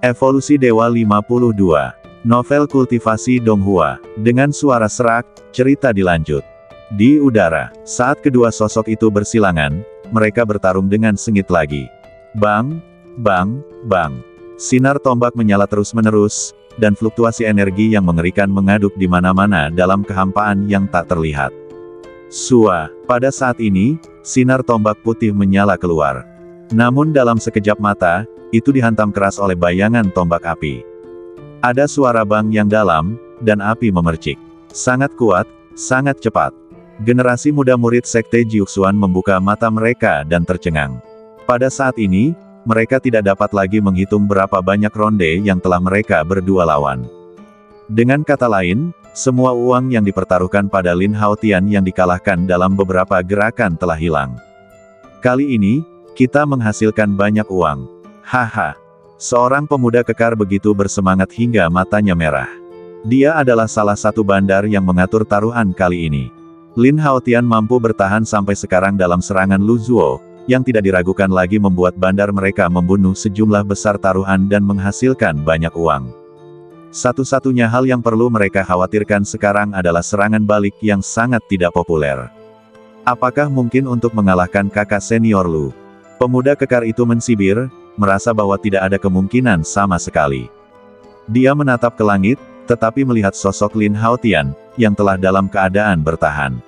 Evolusi Dewa 52. Novel kultivasi Donghua. Dengan suara serak, cerita dilanjut. Di udara, saat kedua sosok itu bersilangan, mereka bertarung dengan sengit lagi. Bang, bang, bang. Sinar tombak menyala terus-menerus, dan fluktuasi energi yang mengerikan mengaduk di mana-mana dalam kehampaan yang tak terlihat. Sua, pada saat ini, sinar tombak putih menyala keluar. Namun dalam sekejap mata, itu dihantam keras oleh bayangan tombak api. Ada suara bang yang dalam, dan api memercik. Sangat kuat, sangat cepat. Generasi muda murid Sekte Jiuxuan membuka mata mereka dan tercengang. Pada saat ini, mereka tidak dapat lagi menghitung berapa banyak ronde yang telah mereka berdua lawan. Dengan kata lain, semua uang yang dipertaruhkan pada Lin Haotian yang dikalahkan dalam beberapa gerakan telah hilang. Kali ini, kita menghasilkan banyak uang. Haha. Seorang pemuda kekar begitu bersemangat hingga matanya merah. Dia adalah salah satu bandar yang mengatur taruhan kali ini. Lin Haotian mampu bertahan sampai sekarang dalam serangan Lu Zuo, yang tidak diragukan lagi membuat bandar mereka membunuh sejumlah besar taruhan dan menghasilkan banyak uang. Satu-satunya hal yang perlu mereka khawatirkan sekarang adalah serangan balik yang sangat tidak populer. Apakah mungkin untuk mengalahkan kakak senior Lu? Pemuda kekar itu mensibir, merasa bahwa tidak ada kemungkinan sama sekali. Dia menatap ke langit, tetapi melihat sosok Lin Haotian, yang telah dalam keadaan bertahan.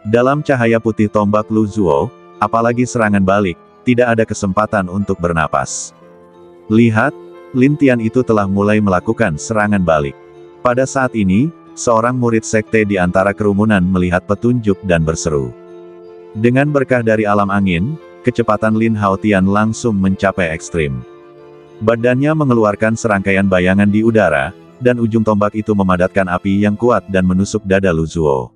Dalam cahaya putih tombak Lu Zuo, apalagi serangan balik, tidak ada kesempatan untuk bernapas. Lihat, Lin Tian itu telah mulai melakukan serangan balik. Pada saat ini, seorang murid sekte di antara kerumunan melihat petunjuk dan berseru. Dengan berkah dari alam angin, kecepatan Lin Haotian langsung mencapai ekstrim. Badannya mengeluarkan serangkaian bayangan di udara, dan ujung tombak itu memadatkan api yang kuat dan menusuk dada Lu Zuo.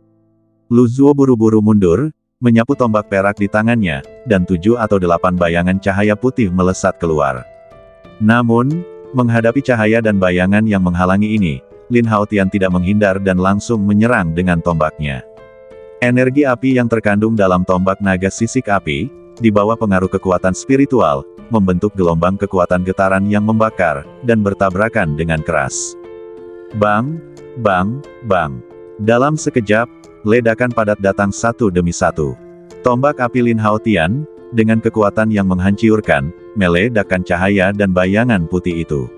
Lu Zuo buru-buru mundur, menyapu tombak perak di tangannya, dan 7 atau 8 bayangan cahaya putih melesat keluar. Namun, menghadapi cahaya dan bayangan yang menghalangi ini, Lin Haotian tidak menghindar dan langsung menyerang dengan tombaknya. Energi api yang terkandung dalam tombak naga sisik api, di bawah pengaruh kekuatan spiritual, membentuk gelombang kekuatan getaran yang membakar, dan bertabrakan dengan keras. Bang, bang, bang. Dalam sekejap, ledakan padat datang satu demi satu. Tombak api Lin Haotian, dengan kekuatan yang menghancurkan, meledakkan cahaya dan bayangan putih itu.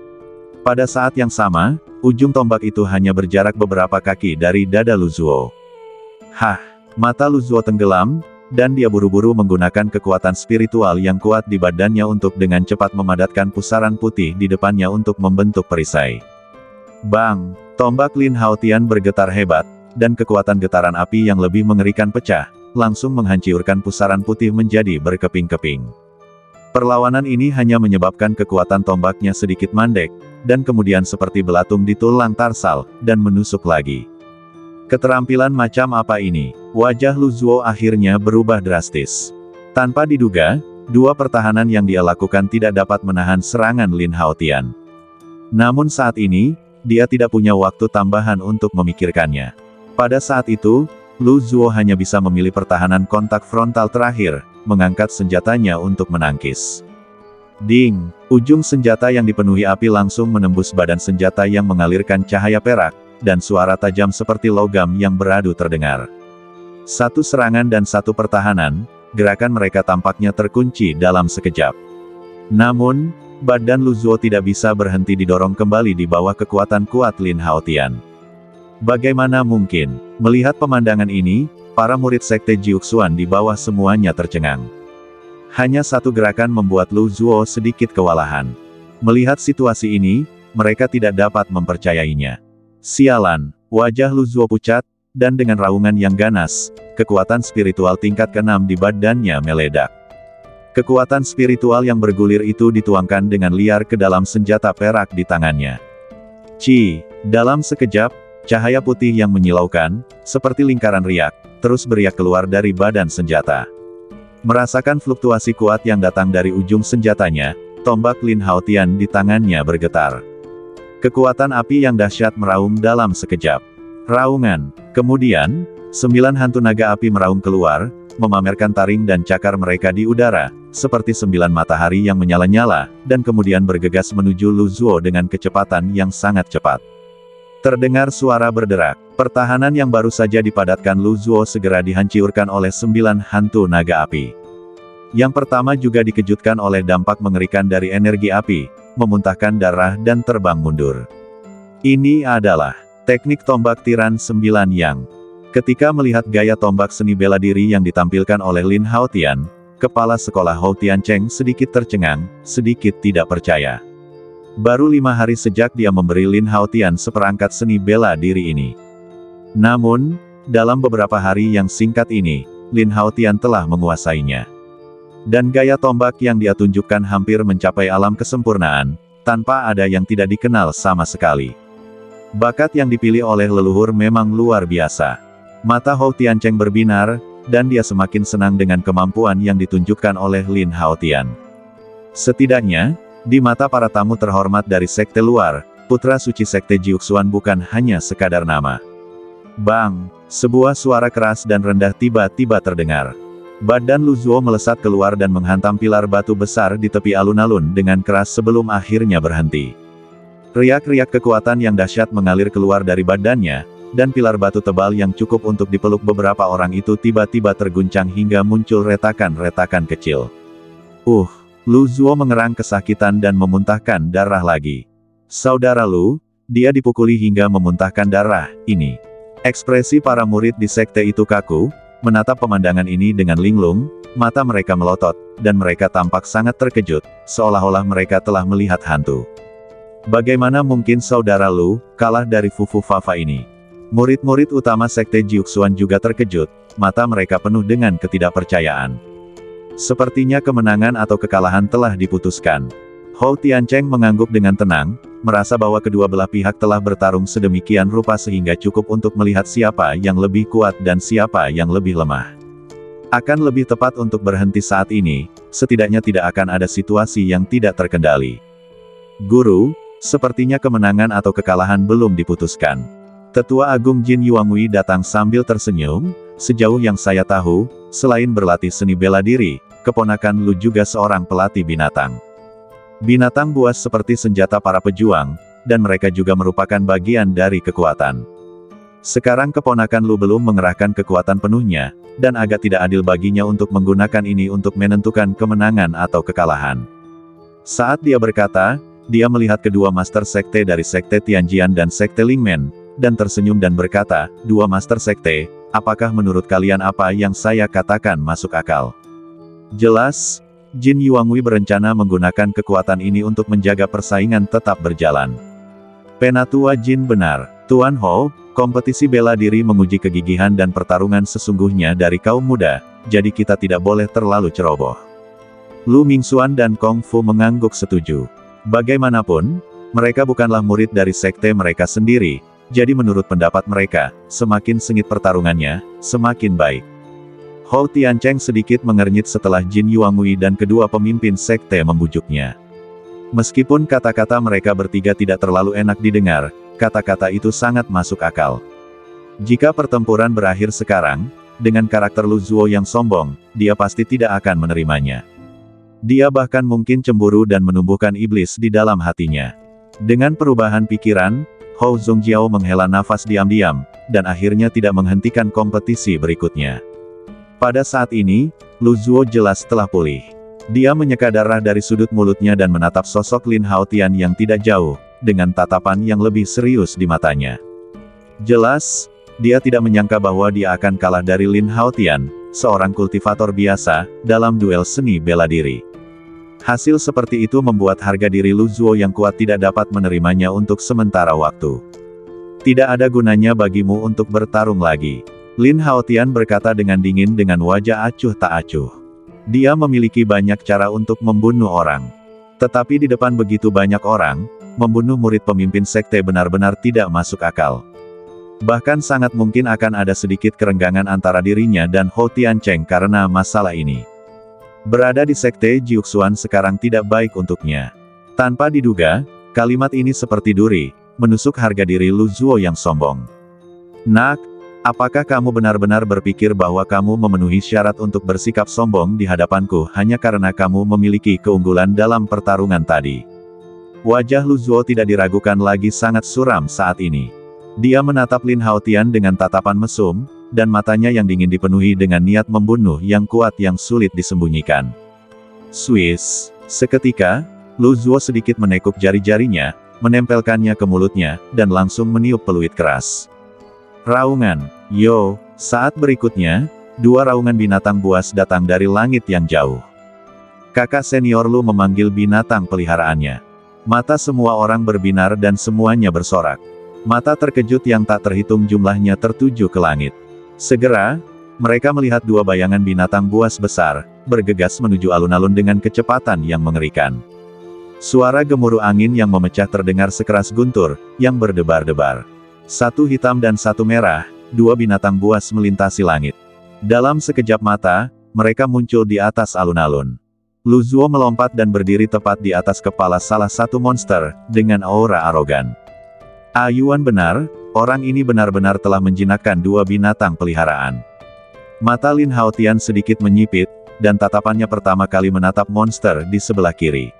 Pada saat yang sama, ujung tombak itu hanya berjarak beberapa kaki dari dada Lu Zuo. Hah, mata Lu Zuo tenggelam, dan dia buru-buru menggunakan kekuatan spiritual yang kuat di badannya untuk dengan cepat memadatkan pusaran putih di depannya untuk membentuk perisai. Bang! Tombak Lin Haotian bergetar hebat, dan kekuatan getaran api yang lebih mengerikan pecah, langsung menghancurkan pusaran putih menjadi berkeping-keping. Perlawanan ini hanya menyebabkan kekuatan tombaknya sedikit mandek, dan kemudian seperti belatung di tulang tarsal, dan menusuk lagi. Keterampilan macam apa ini? Wajah Lu Zuo akhirnya berubah drastis. Tanpa diduga, dua pertahanan yang dia lakukan tidak dapat menahan serangan Lin Haotian. Namun saat ini, dia tidak punya waktu tambahan untuk memikirkannya. Pada saat itu, Lu Zuo hanya bisa memilih pertahanan kontak frontal terakhir, mengangkat senjatanya untuk menangkis. Ding! Ujung senjata yang dipenuhi api langsung menembus badan senjata yang mengalirkan cahaya perak, dan suara tajam seperti logam yang beradu terdengar. Satu serangan dan satu pertahanan, gerakan mereka tampaknya terkunci dalam sekejap. Namun, badan Lu Zuo tidak bisa berhenti didorong kembali di bawah kekuatan kuat Lin Haotian. Bagaimana mungkin? Melihat pemandangan ini, para murid Sekte Jiuxuan di bawah semuanya tercengang. Hanya satu gerakan membuat Lu Zuo sedikit kewalahan. Melihat situasi ini, mereka tidak dapat mempercayainya. Sialan, wajah Lu Zuo pucat, dan dengan raungan yang ganas, kekuatan spiritual tingkat ke-6 di badannya meledak. Kekuatan spiritual yang bergulir itu dituangkan dengan liar ke dalam senjata perak di tangannya. Dalam sekejap, cahaya putih yang menyilaukan, seperti lingkaran riak, terus beriak keluar dari badan senjata. Merasakan fluktuasi kuat yang datang dari ujung senjatanya, tombak Lin Haotian di tangannya bergetar. Kekuatan api yang dahsyat meraung dalam sekejap. Raungan. Kemudian, 9 hantu naga api meraung keluar, memamerkan taring dan cakar mereka di udara, seperti 9 matahari yang menyala-nyala, dan kemudian bergegas menuju Lu Zuo dengan kecepatan yang sangat cepat. Terdengar suara berderak. Pertahanan yang baru saja dipadatkan Lu Zuo segera dihancurkan oleh 9 hantu naga api. Yang pertama juga dikejutkan oleh dampak mengerikan dari energi api, memuntahkan darah dan terbang mundur. Ini adalah teknik tombak tiran 9 yang. Ketika melihat gaya tombak seni bela diri yang ditampilkan oleh Lin Haotian, kepala sekolah Hou Tiancheng sedikit tercengang, sedikit tidak percaya. Baru 5 hari sejak dia memberi Lin Haotian seperangkat seni bela diri ini. Namun, dalam beberapa hari yang singkat ini, Lin Haotian telah menguasainya. Dan gaya tombak yang dia tunjukkan hampir mencapai alam kesempurnaan, tanpa ada yang tidak dikenal sama sekali. Bakat yang dipilih oleh leluhur memang luar biasa. Mata Hou Tiancheng berbinar, dan dia semakin senang dengan kemampuan yang ditunjukkan oleh Lin Haotian. Setidaknya, di mata para tamu terhormat dari sekte luar, putra suci sekte Jiuxuan bukan hanya sekadar nama. Bang! Sebuah suara keras dan rendah tiba-tiba terdengar. Badan Lu Zuo melesat keluar dan menghantam pilar batu besar di tepi alun-alun dengan keras sebelum akhirnya berhenti. Riak-riak kekuatan yang dahsyat mengalir keluar dari badannya, dan pilar batu tebal yang cukup untuk dipeluk beberapa orang itu tiba-tiba terguncang hingga muncul retakan-retakan kecil. Lu Zuo mengerang kesakitan dan memuntahkan darah lagi. Saudara Lu, dia dipukuli hingga memuntahkan darah, ini. Ekspresi para murid di sekte itu kaku, menatap pemandangan ini dengan linglung, mata mereka melotot, dan mereka tampak sangat terkejut, seolah-olah mereka telah melihat hantu. Bagaimana mungkin saudara Lu kalah dari Fufu Fafa ini? Murid-murid utama sekte Jiuxuan juga terkejut, mata mereka penuh dengan ketidakpercayaan. Sepertinya kemenangan atau kekalahan telah diputuskan. Hou Tiancheng mengangguk dengan tenang, merasa bahwa kedua belah pihak telah bertarung sedemikian rupa sehingga cukup untuk melihat siapa yang lebih kuat dan siapa yang lebih lemah. Akan lebih tepat untuk berhenti saat ini, setidaknya tidak akan ada situasi yang tidak terkendali. Guru, sepertinya kemenangan atau kekalahan belum diputuskan. Tetua Agung Jin Yuangwei datang sambil tersenyum, sejauh yang saya tahu, selain berlatih seni bela diri, keponakan Lu juga seorang pelatih binatang. Binatang buas seperti senjata para pejuang, dan mereka juga merupakan bagian dari kekuatan. Sekarang keponakan Lu belum mengerahkan kekuatan penuhnya, dan agak tidak adil baginya untuk menggunakan ini untuk menentukan kemenangan atau kekalahan. Saat dia berkata, dia melihat kedua master sekte dari sekte Tianjian dan sekte Lingmen, dan tersenyum dan berkata, "Dua master sekte, apakah menurut kalian apa yang saya katakan masuk akal?" Jelas, Jin Yuangwei berencana menggunakan kekuatan ini untuk menjaga persaingan tetap berjalan. Penatua Jin benar, Tuan Hou, kompetisi bela diri menguji kegigihan dan pertarungan sesungguhnya dari kaum muda, jadi kita tidak boleh terlalu ceroboh. Lu Mingxuan dan Kong Fu mengangguk setuju. Bagaimanapun, mereka bukanlah murid dari sekte mereka sendiri, jadi menurut pendapat mereka, semakin sengit pertarungannya, semakin baik. Hou Tiancheng sedikit mengernyit setelah Jin Yuangwei dan kedua pemimpin sekte membujuknya. Meskipun kata-kata mereka bertiga tidak terlalu enak didengar, kata-kata itu sangat masuk akal. Jika pertempuran berakhir sekarang, dengan karakter Lu Zuo yang sombong, dia pasti tidak akan menerimanya. Dia bahkan mungkin cemburu dan menumbuhkan iblis di dalam hatinya. Dengan perubahan pikiran, Hou Zhongjiao menghela nafas diam-diam, dan akhirnya tidak menghentikan kompetisi berikutnya. Pada saat ini, Lu Zuo jelas telah pulih. Dia menyeka darah dari sudut mulutnya dan menatap sosok Lin Haotian yang tidak jauh, dengan tatapan yang lebih serius di matanya. Jelas, dia tidak menyangka bahwa dia akan kalah dari Lin Haotian, seorang kultivator biasa, dalam duel seni bela diri. Hasil seperti itu membuat harga diri Lu Zuo yang kuat tidak dapat menerimanya untuk sementara waktu. Tidak ada gunanya bagimu untuk bertarung lagi. Lin Haotian berkata dengan dingin dengan wajah acuh tak acuh. Dia memiliki banyak cara untuk membunuh orang. Tetapi di depan begitu banyak orang, membunuh murid pemimpin sekte benar-benar tidak masuk akal. Bahkan sangat mungkin akan ada sedikit kerenggangan antara dirinya dan Hou Tiancheng karena masalah ini. Berada di sekte Jiuxuan sekarang tidak baik untuknya. Tanpa diduga, kalimat ini seperti duri, menusuk harga diri Lu Zuo yang sombong. Nak, Apakah kamu benar-benar berpikir bahwa kamu memenuhi syarat untuk bersikap sombong di hadapanku hanya karena kamu memiliki keunggulan dalam pertarungan tadi? Wajah Lu Zuo tidak diragukan lagi sangat suram saat ini. Dia menatap Lin Haotian dengan tatapan mesum, dan matanya yang dingin dipenuhi dengan niat membunuh yang kuat yang sulit disembunyikan. Swiss. Seketika, Lu Zuo sedikit menekuk jari-jarinya, menempelkannya ke mulutnya, dan langsung meniup peluit keras. Raungan. Yo. Saat berikutnya, dua raungan binatang buas datang dari langit yang jauh. Kakak senior Lu memanggil binatang peliharaannya. Mata semua orang berbinar dan semuanya bersorak. Mata terkejut yang tak terhitung jumlahnya tertuju ke langit. Segera, mereka melihat dua bayangan binatang buas besar, bergegas menuju alun-alun dengan kecepatan yang mengerikan. Suara gemuruh angin yang memecah terdengar sekeras guntur, yang berdebar-debar. Satu hitam dan satu merah, dua binatang buas melintasi langit. Dalam sekejap mata, mereka muncul di atas alun-alun. Lu Zuo melompat dan berdiri tepat di atas kepala salah satu monster, dengan aura arogan. Ayuan benar, orang ini benar-benar telah menjinakkan dua binatang peliharaan. Mata Lin Haotian sedikit menyipit, dan tatapannya pertama kali menatap monster di sebelah kiri.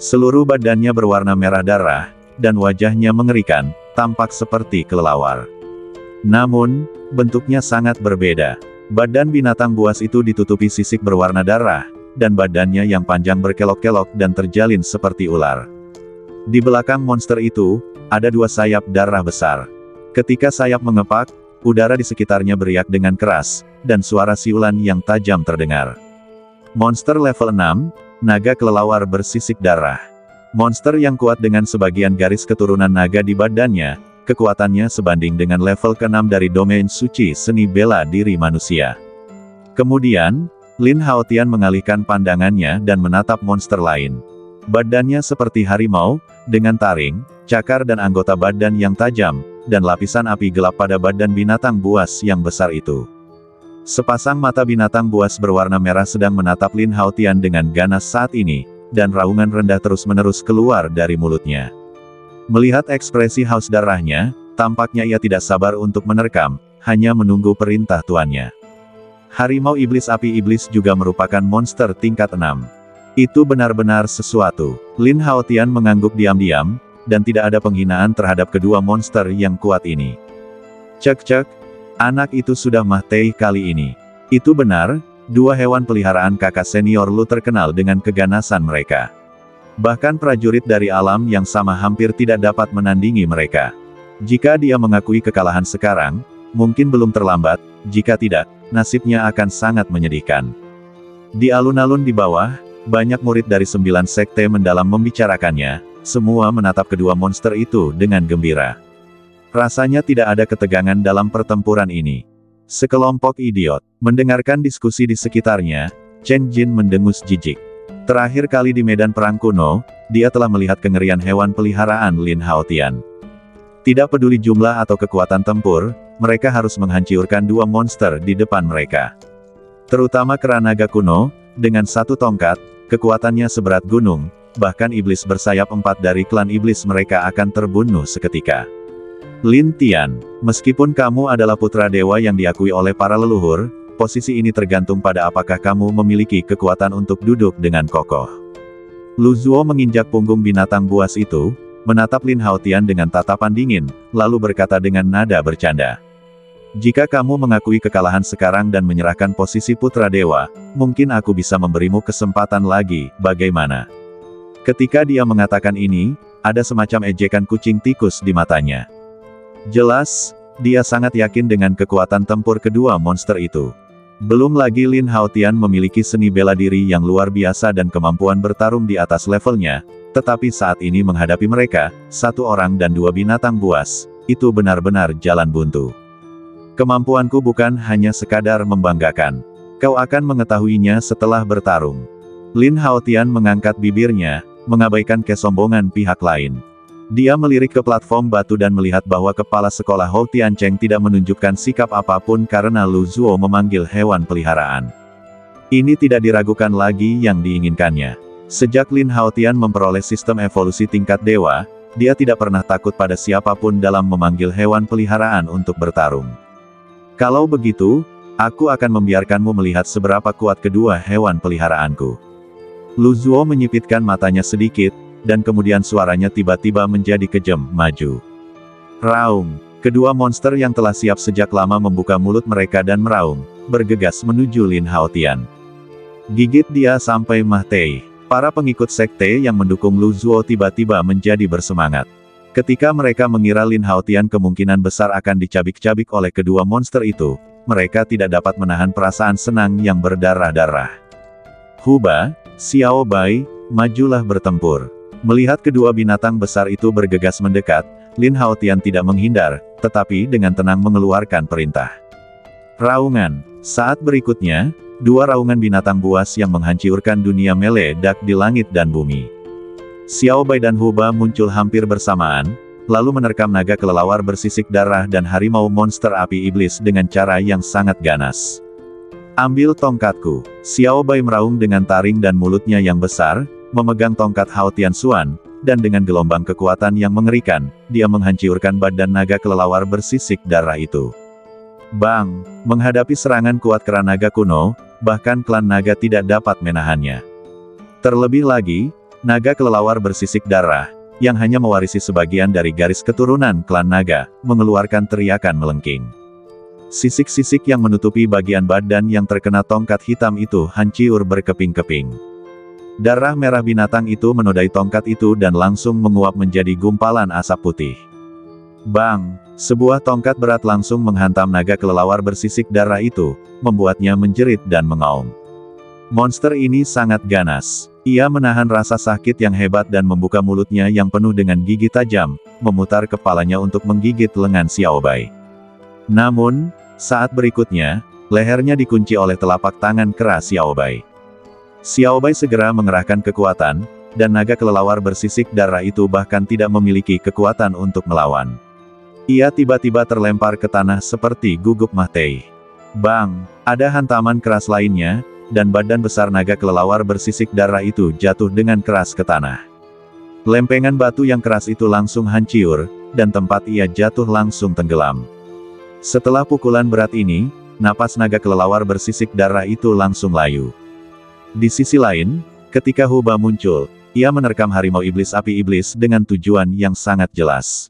Seluruh badannya berwarna merah darah, dan wajahnya mengerikan, tampak seperti kelelawar. Namun, bentuknya sangat berbeda. Badan binatang buas itu ditutupi sisik berwarna darah, dan badannya yang panjang berkelok-kelok dan terjalin seperti ular. Di belakang monster itu, ada dua sayap darah besar. Ketika sayap mengepak, udara di sekitarnya beriak dengan keras, dan suara siulan yang tajam terdengar. Monster level 6, naga kelelawar bersisik darah. Monster yang kuat dengan sebagian garis keturunan naga di badannya, kekuatannya sebanding dengan level ke-6 dari domain suci seni bela diri manusia. Kemudian, Lin Haotian mengalihkan pandangannya dan menatap monster lain. Badannya seperti harimau, dengan taring, cakar dan anggota badan yang tajam, dan lapisan api gelap pada badan binatang buas yang besar itu. Sepasang mata binatang buas berwarna merah sedang menatap Lin Haotian dengan ganas saat ini, dan raungan rendah terus-menerus keluar dari mulutnya. Melihat ekspresi haus darahnya, tampaknya ia tidak sabar untuk menerkam, hanya menunggu perintah tuannya. Harimau iblis api iblis juga merupakan monster tingkat 6. Itu benar-benar sesuatu. Lin Haotian mengangguk diam-diam, dan tidak ada penghinaan terhadap kedua monster yang kuat ini. Cek-cek, anak itu sudah mati kali ini. Itu benar, dua hewan peliharaan kakak senior Lu terkenal dengan keganasan mereka. Bahkan prajurit dari alam yang sama hampir tidak dapat menandingi mereka. Jika dia mengakui kekalahan sekarang, mungkin belum terlambat, jika tidak, nasibnya akan sangat menyedihkan. Di alun-alun di bawah, banyak murid dari 9 sekte mendalam membicarakannya, semua menatap kedua monster itu dengan gembira. Rasanya tidak ada ketegangan dalam pertempuran ini. Sekelompok idiot, mendengarkan diskusi di sekitarnya, Chen Jin mendengus jijik. Terakhir kali di medan perang kuno, dia telah melihat kengerian hewan peliharaan Lin Haotian. Tidak peduli jumlah atau kekuatan tempur, mereka harus menghancurkan dua monster di depan mereka. Terutama kera naga kuno, dengan satu tongkat, kekuatannya seberat gunung, bahkan iblis bersayap 4 dari klan iblis mereka akan terbunuh seketika. Lin Tian, meskipun kamu adalah putra dewa yang diakui oleh para leluhur, posisi ini tergantung pada apakah kamu memiliki kekuatan untuk duduk dengan kokoh. Lu Zuo menginjak punggung binatang buas itu, menatap Lin Haotian dengan tatapan dingin, lalu berkata dengan nada bercanda. Jika kamu mengakui kekalahan sekarang dan menyerahkan posisi putra dewa, mungkin aku bisa memberimu kesempatan lagi, bagaimana? Ketika dia mengatakan ini, ada semacam ejekan kucing tikus di matanya. Jelas, dia sangat yakin dengan kekuatan tempur kedua monster itu. Belum lagi Lin Haotian memiliki seni bela diri yang luar biasa dan kemampuan bertarung di atas levelnya, tetapi saat ini menghadapi mereka, satu orang dan dua binatang buas, itu benar-benar jalan buntu. Kemampuanku bukan hanya sekadar membanggakan. Kau akan mengetahuinya setelah bertarung. Lin Haotian mengangkat bibirnya, mengabaikan kesombongan pihak lain. Dia melirik ke platform batu dan melihat bahwa kepala sekolah Hou Tiancheng tidak menunjukkan sikap apapun karena Lu Zuo memanggil hewan peliharaan. Ini tidak diragukan lagi yang diinginkannya. Sejak Lin Haotian memperoleh sistem evolusi tingkat dewa, dia tidak pernah takut pada siapapun dalam memanggil hewan peliharaan untuk bertarung. Kalau begitu, aku akan membiarkanmu melihat seberapa kuat kedua hewan peliharaanku. Lu Zuo menyipitkan matanya sedikit, dan kemudian suaranya tiba-tiba menjadi kejam, maju. Raung. Kedua monster yang telah siap sejak lama membuka mulut mereka dan meraung, bergegas menuju Lin Haotian. Gigit dia sampai mati. Para pengikut sekte yang mendukung Lu Zuo tiba-tiba menjadi bersemangat. Ketika mereka mengira Lin Haotian kemungkinan besar akan dicabik-cabik oleh kedua monster itu, mereka tidak dapat menahan perasaan senang yang berdarah-darah. Huba, Xiao Bai, majulah bertempur. Melihat kedua binatang besar itu bergegas mendekat, Lin Haotian tidak menghindar, tetapi dengan tenang mengeluarkan perintah. Raungan. Saat berikutnya, dua raungan binatang buas yang menghancurkan dunia meledak di langit dan bumi. Xiao Bai dan Huba muncul hampir bersamaan, lalu menerkam naga kelelawar bersisik darah dan harimau monster api iblis dengan cara yang sangat ganas. Ambil tongkatku. Xiao Bai meraung dengan taring dan mulutnya yang besar, memegang tongkat Hao Tianxuan, dan dengan gelombang kekuatan yang mengerikan, dia menghancurkan badan naga kelelawar bersisik darah itu. Bang! Menghadapi serangan kuat kera naga kuno, bahkan klan naga tidak dapat menahannya. Terlebih lagi, naga kelelawar bersisik darah, yang hanya mewarisi sebagian dari garis keturunan klan naga, mengeluarkan teriakan melengking. Sisik-sisik yang menutupi bagian badan yang terkena tongkat hitam itu hancur berkeping-keping. Darah merah binatang itu menodai tongkat itu dan langsung menguap menjadi gumpalan asap putih. Bang! Sebuah tongkat berat langsung menghantam naga kelelawar bersisik darah itu, membuatnya menjerit dan mengaum. Monster ini sangat ganas. Ia menahan rasa sakit yang hebat dan membuka mulutnya yang penuh dengan gigi tajam, memutar kepalanya untuk menggigit lengan Xiao Bai. Namun, saat berikutnya, lehernya dikunci oleh telapak tangan keras Xiao Bai. Xiao Bai segera mengerahkan kekuatan, dan naga kelelawar bersisik darah itu bahkan tidak memiliki kekuatan untuk melawan. Ia tiba-tiba terlempar ke tanah seperti gugup mati. Bang! Ada hantaman keras lainnya, dan badan besar naga kelelawar bersisik darah itu jatuh dengan keras ke tanah. Lempengan batu yang keras itu langsung hancur, dan tempat ia jatuh langsung tenggelam. Setelah pukulan berat ini, napas naga kelelawar bersisik darah itu langsung layu. Di sisi lain, ketika Huba muncul, ia menerkam harimau iblis api iblis dengan tujuan yang sangat jelas.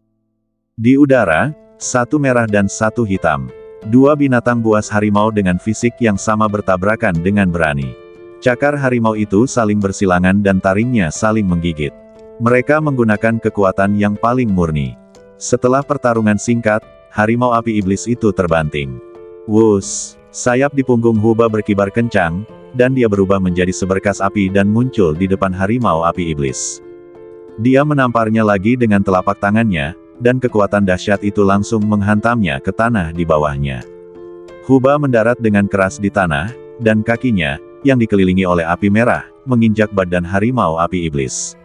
Di udara, satu merah dan satu hitam. Dua binatang buas harimau dengan fisik yang sama bertabrakan dengan berani. Cakar harimau itu saling bersilangan dan taringnya saling menggigit. Mereka menggunakan kekuatan yang paling murni. Setelah pertarungan singkat, harimau api iblis itu terbanting. Wus! Sayap di punggung Huba berkibar kencang, dan dia berubah menjadi seberkas api dan muncul di depan harimau api iblis. Dia menamparnya lagi dengan telapak tangannya, dan kekuatan dahsyat itu langsung menghantamnya ke tanah di bawahnya. Huba mendarat dengan keras di tanah, dan kakinya, yang dikelilingi oleh api merah, menginjak badan harimau api iblis.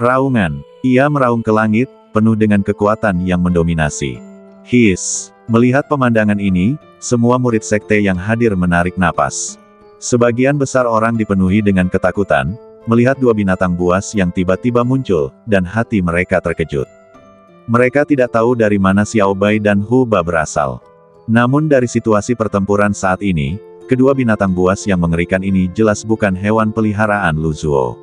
Raungan. Ia meraung ke langit, penuh dengan kekuatan yang mendominasi. His! Melihat pemandangan ini, semua murid sekte yang hadir menarik napas. Sebagian besar orang dipenuhi dengan ketakutan, melihat dua binatang buas yang tiba-tiba muncul, dan hati mereka terkejut. Mereka tidak tahu dari mana Xiao Bai dan Huba berasal. Namun dari situasi pertempuran saat ini, kedua binatang buas yang mengerikan ini jelas bukan hewan peliharaan Lu Zuo.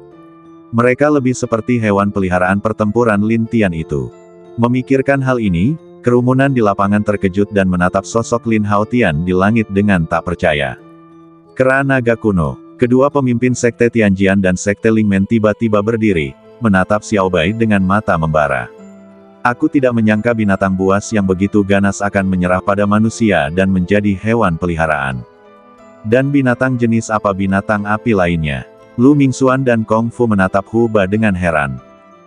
Mereka lebih seperti hewan peliharaan pertempuran Lin Tian itu. Memikirkan hal ini, kerumunan di lapangan terkejut dan menatap sosok Lin Haotian di langit dengan tak percaya. Kera naga kuno. Kedua pemimpin sekte Tianjian dan sekte Lingmen tiba-tiba berdiri, menatap Xiao Bai dengan mata membara. Aku tidak menyangka binatang buas yang begitu ganas akan menyerah pada manusia dan menjadi hewan peliharaan. Dan binatang jenis apa binatang api lainnya? Lu Mingxuan dan Kung Fu menatap Huba dengan heran.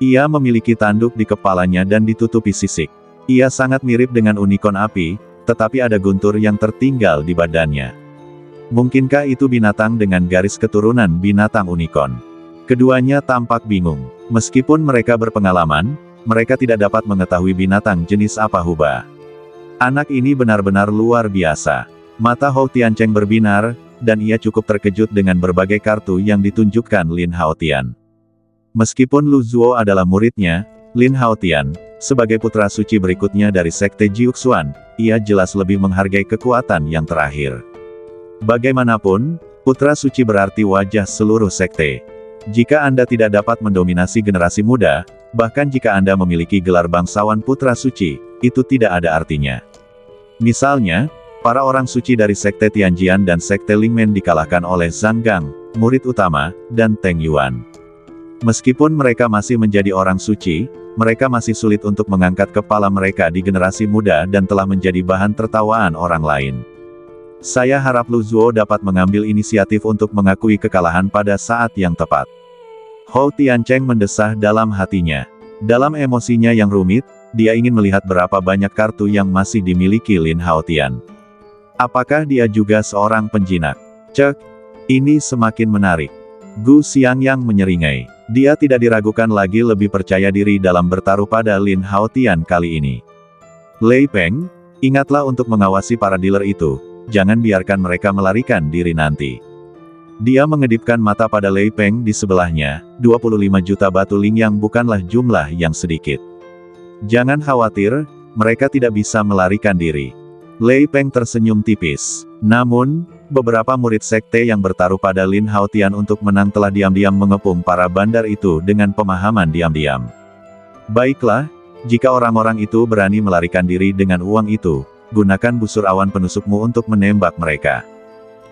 Ia memiliki tanduk di kepalanya dan ditutupi sisik. Ia sangat mirip dengan unicorn api, tetapi ada guntur yang tertinggal di badannya. Mungkinkah itu binatang dengan garis keturunan binatang unicorn? Keduanya tampak bingung. Meskipun mereka berpengalaman, mereka tidak dapat mengetahui binatang jenis apa Huba. Anak ini benar-benar luar biasa. Mata Hou Tiancheng berbinar, dan ia cukup terkejut dengan berbagai kartu yang ditunjukkan Lin Haotian. Meskipun Lu Zuo adalah muridnya, Lin Haotian, sebagai putra suci berikutnya dari Sekte Jiuxuan, ia jelas lebih menghargai kekuatan yang terakhir. Bagaimanapun, putra suci berarti wajah seluruh sekte. Jika Anda tidak dapat mendominasi generasi muda, bahkan jika Anda memiliki gelar bangsawan putra suci, itu tidak ada artinya. Misalnya, para orang suci dari Sekte Tianjian dan Sekte Lingmen dikalahkan oleh Zhang Gang, murid utama, dan Teng Yuan. Meskipun mereka masih menjadi orang suci, mereka masih sulit untuk mengangkat kepala mereka di generasi muda dan telah menjadi bahan tertawaan orang lain. Saya harap Lu Zuo dapat mengambil inisiatif untuk mengakui kekalahan pada saat yang tepat. Hou Tiancheng mendesah dalam hatinya. Dalam emosinya yang rumit, dia ingin melihat berapa banyak kartu yang masih dimiliki Lin Haotian. Apakah dia juga seorang penjinak? Cek, ini semakin menarik. Gu Xiangyang menyeringai. Dia tidak diragukan lagi lebih percaya diri dalam bertaruh pada Lin Haotian kali ini. Lei Peng, ingatlah untuk mengawasi para dealer itu, jangan biarkan mereka melarikan diri nanti. Dia mengedipkan mata pada Lei Peng di sebelahnya, 25 juta batu lingyang bukanlah jumlah yang sedikit. Jangan khawatir, mereka tidak bisa melarikan diri. Lei Peng tersenyum tipis. Namun, beberapa murid sekte yang bertaruh pada Lin Haotian untuk menang telah diam-diam mengepung para bandar itu dengan pemahaman diam-diam. Baiklah, jika orang-orang itu berani melarikan diri dengan uang itu, gunakan busur awan penusukmu untuk menembak mereka.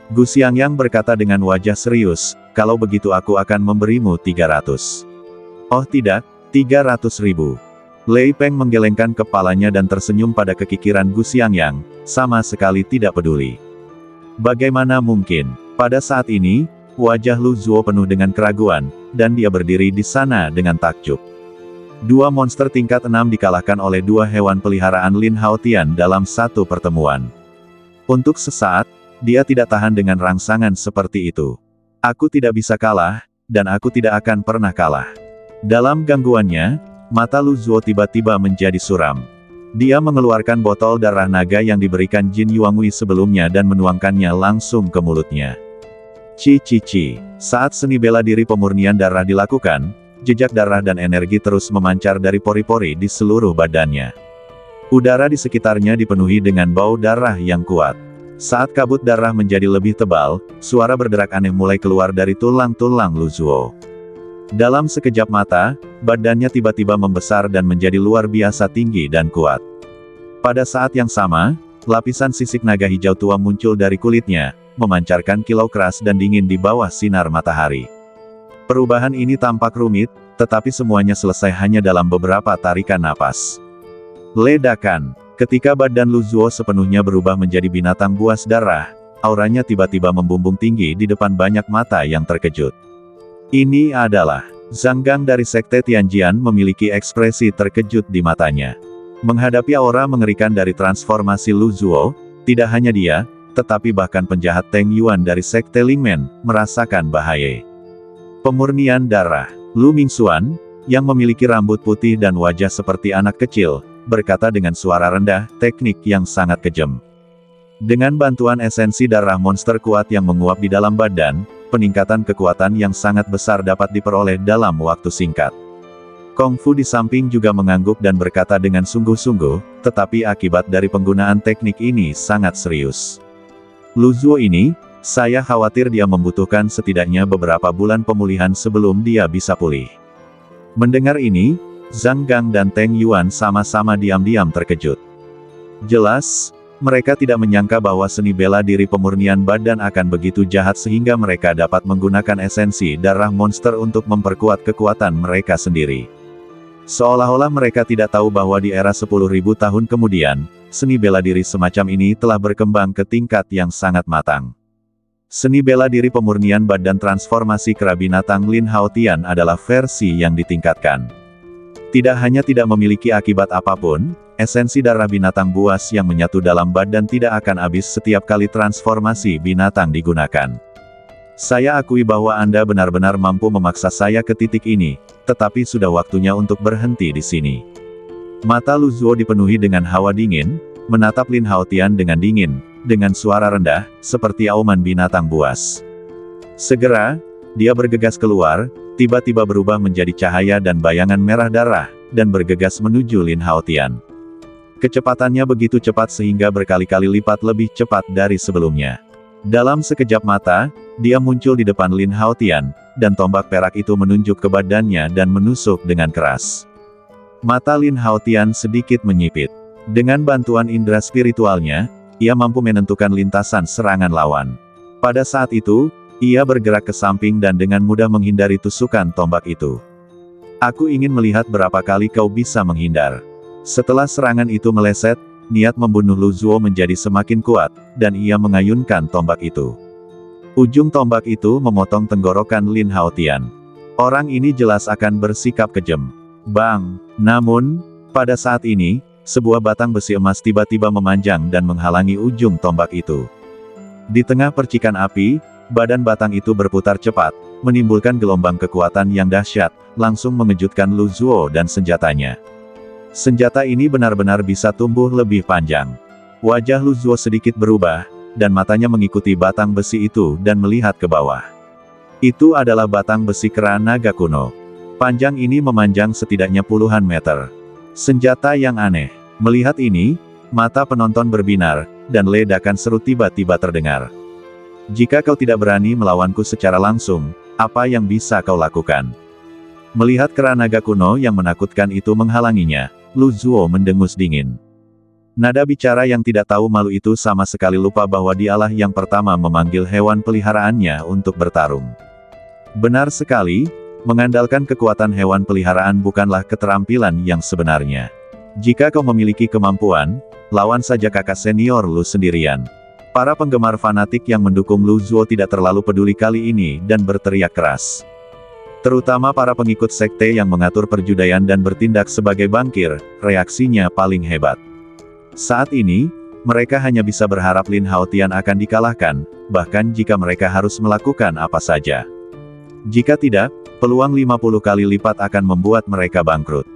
Gu Xiangyang berkata dengan wajah serius, kalau begitu aku akan memberimu 300. Oh tidak, 300.000. Lei Peng menggelengkan kepalanya dan tersenyum pada kekikiran Gu Xiangyang, sama sekali tidak peduli. Bagaimana mungkin? Pada saat ini, wajah Lu Zuo penuh dengan keraguan, dan dia berdiri di sana dengan takjub. Dua monster tingkat 6 dikalahkan oleh dua hewan peliharaan Lin Haotian dalam satu pertemuan. Untuk sesaat, dia tidak tahan dengan rangsangan seperti itu. Aku tidak bisa kalah, dan aku tidak akan pernah kalah. Dalam gangguannya, mata Lu Zuo tiba-tiba menjadi suram. Dia mengeluarkan botol darah naga yang diberikan Jin Yuangui sebelumnya dan menuangkannya langsung ke mulutnya. Ci. Saat seni bela diri pemurnian darah dilakukan, jejak darah dan energi terus memancar dari pori-pori di seluruh badannya. Udara di sekitarnya dipenuhi dengan bau darah yang kuat. Saat kabut darah menjadi lebih tebal, suara berderak aneh mulai keluar dari tulang-tulang Lu Zuo. Dalam sekejap mata, badannya tiba-tiba membesar dan menjadi luar biasa tinggi dan kuat. Pada saat yang sama, lapisan sisik naga hijau tua muncul dari kulitnya, memancarkan kilau keras dan dingin di bawah sinar matahari. Perubahan ini tampak rumit, tetapi semuanya selesai hanya dalam beberapa tarikan napas. Ledakan. Ketika badan Lu Zuo sepenuhnya berubah menjadi binatang buas darah, auranya tiba-tiba membumbung tinggi di depan banyak mata yang terkejut. Ini adalah Zhang Gang dari Sekte Tianjian memiliki ekspresi terkejut di matanya. Menghadapi aura mengerikan dari transformasi Lu Zuo, tidak hanya dia, tetapi bahkan penjahat Teng Yuan dari Sekte Lingmen, merasakan bahaya. Pemurnian darah. Lu Mingxuan, yang memiliki rambut putih dan wajah seperti anak kecil, berkata dengan suara rendah, teknik yang sangat kejam. Dengan bantuan esensi darah monster kuat yang menguap di dalam badan, peningkatan kekuatan yang sangat besar dapat diperoleh dalam waktu singkat. Kung Fu di samping juga mengangguk dan berkata dengan sungguh-sungguh, tetapi akibat dari penggunaan teknik ini sangat serius. Lu Zuo ini, saya khawatir dia membutuhkan setidaknya beberapa bulan pemulihan sebelum dia bisa pulih. Mendengar ini, Zhang Gang dan Teng Yuan sama-sama diam-diam terkejut. Jelas, mereka tidak menyangka bahwa seni bela diri pemurnian badan akan begitu jahat sehingga mereka dapat menggunakan esensi darah monster untuk memperkuat kekuatan mereka sendiri. Seolah-olah mereka tidak tahu bahwa di era 10.000 tahun kemudian, seni bela diri semacam ini telah berkembang ke tingkat yang sangat matang. Seni bela diri pemurnian badan transformasi kera binatang Lin Haotian adalah versi yang ditingkatkan. Tidak hanya tidak memiliki akibat apapun, esensi darah binatang buas yang menyatu dalam badan tidak akan habis setiap kali transformasi binatang digunakan. Saya akui bahwa Anda benar-benar mampu memaksa saya ke titik ini, tetapi sudah waktunya untuk berhenti di sini. Mata Lu Zuo dipenuhi dengan hawa dingin, menatap Lin Haotian dengan dingin, dengan suara rendah, seperti auman binatang buas. Segera, dia bergegas keluar, tiba-tiba berubah menjadi cahaya dan bayangan merah darah, dan bergegas menuju Lin Haotian. Kecepatannya begitu cepat sehingga berkali-kali lipat lebih cepat dari sebelumnya. Dalam sekejap mata, dia muncul di depan Lin Haotian, dan tombak perak itu menunjuk ke badannya dan menusuk dengan keras. Mata Lin Haotian sedikit menyipit. Dengan bantuan indera spiritualnya, ia mampu menentukan lintasan serangan lawan. Pada saat itu, ia bergerak ke samping dan dengan mudah menghindari tusukan tombak itu. Aku ingin melihat berapa kali kau bisa menghindar. Setelah serangan itu meleset, niat membunuh Lu Zuo menjadi semakin kuat, dan ia mengayunkan tombak itu. Ujung tombak itu memotong tenggorokan Lin Haotian. Orang ini jelas akan bersikap kejam. Bang! Namun, pada saat ini, sebuah batang besi emas tiba-tiba memanjang dan menghalangi ujung tombak itu. Di tengah percikan api, badan batang itu berputar cepat, menimbulkan gelombang kekuatan yang dahsyat, langsung mengejutkan Lu Zuo dan senjatanya. Senjata ini benar-benar bisa tumbuh lebih panjang. Wajah Lu Zuo sedikit berubah, dan matanya mengikuti batang besi itu dan melihat ke bawah. Itu adalah batang besi kera naga kuno. Panjang ini memanjang setidaknya puluhan meter. Senjata yang aneh. Melihat ini, mata penonton berbinar, dan ledakan seru tiba-tiba terdengar. Jika kau tidak berani melawanku secara langsung, apa yang bisa kau lakukan? Melihat kera naga kuno yang menakutkan itu menghalanginya, Lu Zuo mendengus dingin. Nada bicara yang tidak tahu malu itu sama sekali lupa bahwa dialah yang pertama memanggil hewan peliharaannya untuk bertarung. Benar sekali, mengandalkan kekuatan hewan peliharaan bukanlah keterampilan yang sebenarnya. Jika kau memiliki kemampuan, lawan saja kakak senior Lu sendirian. Para penggemar fanatik yang mendukung Lu Zuo tidak terlalu peduli kali ini dan berteriak keras. Terutama para pengikut sekte yang mengatur perjudaian dan bertindak sebagai bankir, reaksinya paling hebat. Saat ini, mereka hanya bisa berharap Lin Haotian akan dikalahkan, bahkan jika mereka harus melakukan apa saja. Jika tidak, peluang 50 kali lipat akan membuat mereka bangkrut.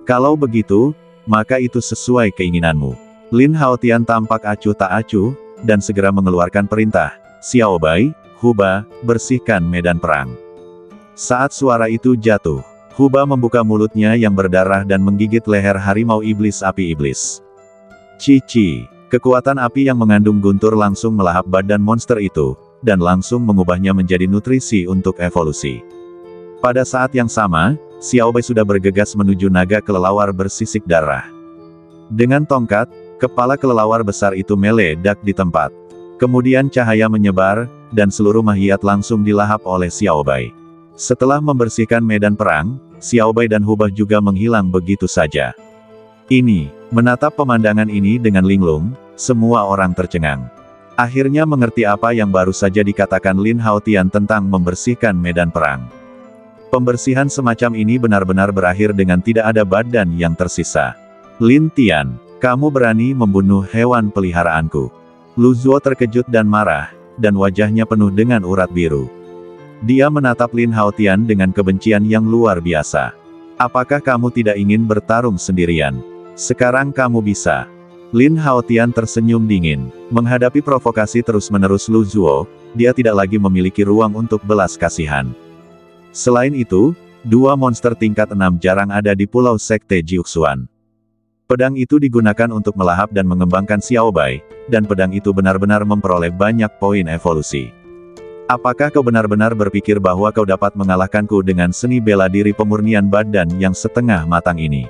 Kalau begitu, maka itu sesuai keinginanmu. Lin Haotian tampak acuh tak acuh, dan segera mengeluarkan perintah, Xiao Bai, Huba, bersihkan medan perang. Saat suara itu jatuh, Huba membuka mulutnya yang berdarah dan menggigit leher harimau iblis api iblis. Cici, kekuatan api yang mengandung guntur langsung melahap badan monster itu, dan langsung mengubahnya menjadi nutrisi untuk evolusi. Pada saat yang sama, Xiao Bai sudah bergegas menuju naga kelelawar bersisik darah. Dengan tongkat, kepala kelelawar besar itu meledak di tempat. Kemudian cahaya menyebar, dan seluruh makhluk langsung dilahap oleh Xiao Bai. Setelah membersihkan medan perang, Xiao Bai dan Hubah juga menghilang begitu saja. Menatap pemandangan ini dengan linglung, semua orang tercengang. Akhirnya mengerti apa yang baru saja dikatakan Lin Haotian tentang membersihkan medan perang. Pembersihan semacam ini benar-benar berakhir dengan tidak ada badan yang tersisa. Lin Tian, kamu berani membunuh hewan peliharaanku. Lu Zuo terkejut dan marah, dan wajahnya penuh dengan urat biru. Dia menatap Lin Haotian dengan kebencian yang luar biasa. Apakah kamu tidak ingin bertarung sendirian? Sekarang kamu bisa. Lin Haotian tersenyum dingin. Menghadapi provokasi terus-menerus Lu Zuo, dia tidak lagi memiliki ruang untuk belas kasihan. Selain itu, dua monster tingkat 6 jarang ada di Pulau Sekte Jiuxuan. Pedang itu digunakan untuk melahap dan mengembangkan Xiao Bai, dan pedang itu benar-benar memperoleh banyak poin evolusi. Apakah kau benar-benar berpikir bahwa kau dapat mengalahkanku dengan seni bela diri pemurnian badan yang setengah matang ini?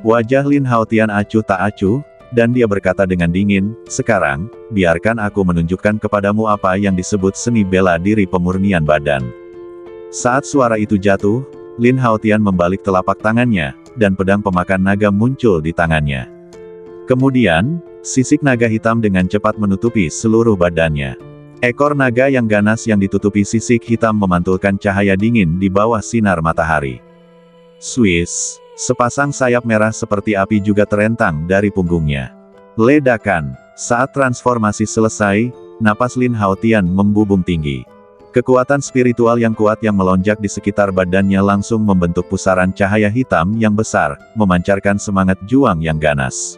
Wajah Lin Haotian acuh tak acuh, dan dia berkata dengan dingin, sekarang, biarkan aku menunjukkan kepadamu apa yang disebut seni bela diri pemurnian badan. Saat suara itu jatuh, Lin Haotian membalik telapak tangannya, dan pedang pemakan naga muncul di tangannya. Kemudian, sisik naga hitam dengan cepat menutupi seluruh badannya. Ekor naga yang ganas yang ditutupi sisik hitam memantulkan cahaya dingin di bawah sinar matahari. Swiss, sepasang sayap merah seperti api juga terentang dari punggungnya. Ledakan, saat transformasi selesai, napas Lin Haotian membubung tinggi. Kekuatan spiritual yang kuat yang melonjak di sekitar badannya langsung membentuk pusaran cahaya hitam yang besar, memancarkan semangat juang yang ganas.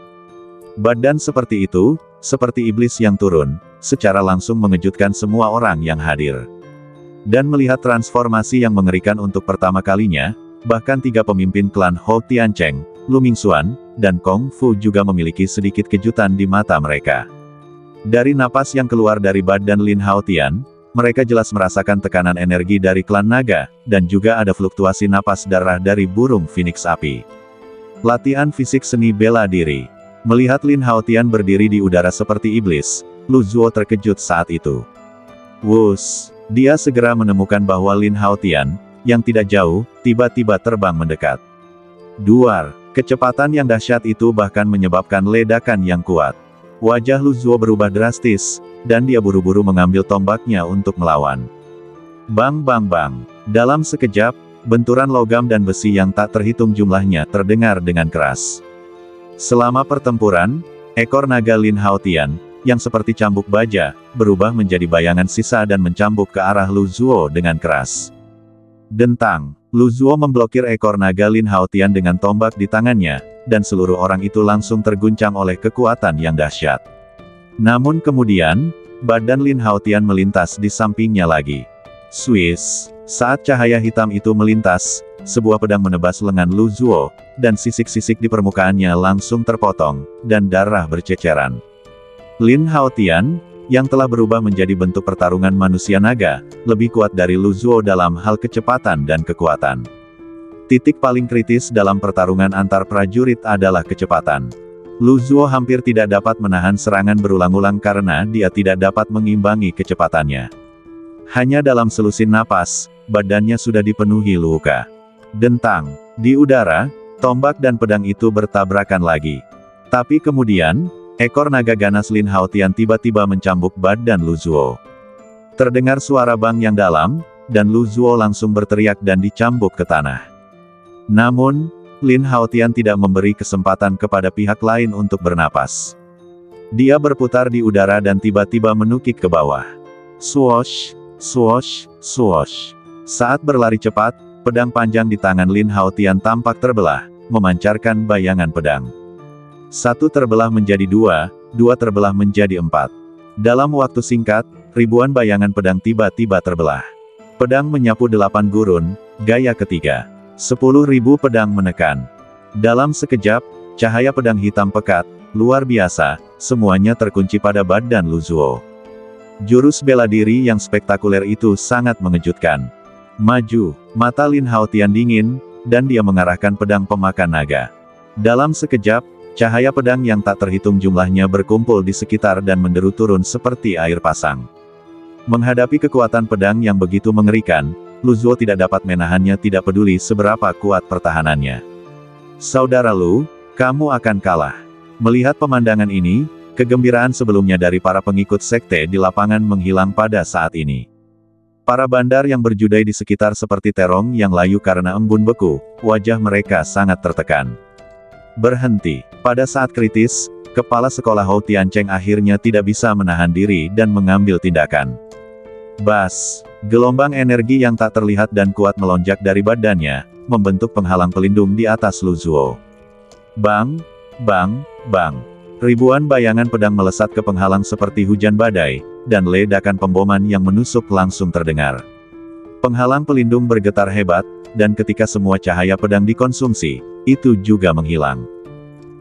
Badan seperti itu, seperti iblis yang turun, secara langsung mengejutkan semua orang yang hadir. Dan melihat transformasi yang mengerikan untuk pertama kalinya, Bahkan 3 pemimpin klan Hou Tiancheng, Lu Mingxuan, dan Kung Fu juga memiliki sedikit kejutan di mata mereka. Dari napas yang keluar dari badan Lin Haotian, mereka jelas merasakan tekanan energi dari klan naga, dan juga ada fluktuasi napas darah dari burung Phoenix api. Latihan fisik seni bela diri. Melihat Lin Haotian berdiri di udara seperti iblis, Lu Zuo terkejut saat itu. Wus! Dia segera menemukan bahwa Lin Haotian, yang tidak jauh, tiba-tiba terbang mendekat. Duar! Kecepatan yang dahsyat itu bahkan menyebabkan ledakan yang kuat. Wajah Lu Zuo berubah drastis, dan dia buru-buru mengambil tombaknya untuk melawan. Bang bang bang! Dalam sekejap, benturan logam dan besi yang tak terhitung jumlahnya terdengar dengan keras. Selama pertempuran, ekor naga Lin Haotian, yang seperti cambuk baja, berubah menjadi bayangan sisa dan mencambuk ke arah Lu Zuo dengan keras. Dentang! Lu Zuo memblokir ekor naga Lin Haotian dengan tombak di tangannya, dan seluruh orang itu langsung terguncang oleh kekuatan yang dahsyat. Namun kemudian, badan Lin Haotian melintas di sampingnya lagi. Swiss! Saat cahaya hitam itu melintas, sebuah pedang menebas lengan Lu Zuo, dan sisik-sisik di permukaannya langsung terpotong, dan darah berceceran. Lin Haotian, yang telah berubah menjadi bentuk pertarungan manusia naga, lebih kuat dari Lu Zuo dalam hal kecepatan dan kekuatan. Titik paling kritis dalam pertarungan antar prajurit adalah kecepatan. Lu Zuo hampir tidak dapat menahan serangan berulang-ulang karena dia tidak dapat mengimbangi kecepatannya. Hanya dalam selusin napas, badannya sudah dipenuhi luka. Dentang! Di udara, tombak dan pedang itu bertabrakan lagi. Tapi kemudian, ekor naga ganas Lin Haotian tiba-tiba mencambuk badan Lu Zuo. Terdengar suara bang yang dalam, dan Lu Zuo langsung berteriak dan dicambuk ke tanah. Namun, Lin Haotian tidak memberi kesempatan kepada pihak lain untuk bernapas. Dia berputar di udara dan tiba-tiba menukik ke bawah. Swoosh! Swoosh! Swoosh! Saat berlari cepat, pedang panjang di tangan Lin Haotian tampak terbelah, memancarkan bayangan pedang. 1 terbelah menjadi 2, 2 terbelah menjadi 4. Dalam waktu singkat, ribuan bayangan pedang tiba-tiba terbelah. Pedang menyapu 8 gurun, gaya ketiga. 10.000 pedang menekan. Dalam sekejap, cahaya pedang hitam pekat, luar biasa, semuanya terkunci pada badan Lu Zuo. Jurus bela diri yang spektakuler itu sangat mengejutkan. Maju! Mata Lin Haotian dingin, dan dia mengarahkan pedang pemakan naga. Dalam sekejap, cahaya pedang yang tak terhitung jumlahnya berkumpul di sekitar dan menderu turun seperti air pasang. Menghadapi kekuatan pedang yang begitu mengerikan, Lu Zuo tidak dapat menahannya, tidak peduli seberapa kuat pertahanannya. Saudara Lu, kamu akan kalah. Melihat pemandangan ini, kegembiraan sebelumnya dari para pengikut sekte di lapangan menghilang pada saat ini. Para bandar yang berjudai di sekitar seperti terong yang layu karena embun beku, wajah mereka sangat tertekan. Berhenti. Pada saat kritis, kepala sekolah Hou Tiancheng akhirnya tidak bisa menahan diri dan mengambil tindakan. Bas! Gelombang energi yang tak terlihat dan kuat melonjak dari badannya, membentuk penghalang pelindung di atas Lu Zuo. Bang! Bang! Bang! Ribuan bayangan pedang melesat ke penghalang seperti hujan badai, dan ledakan pemboman yang menusuk langsung terdengar. Penghalang pelindung bergetar hebat, dan ketika semua cahaya pedang dikonsumsi, itu juga menghilang.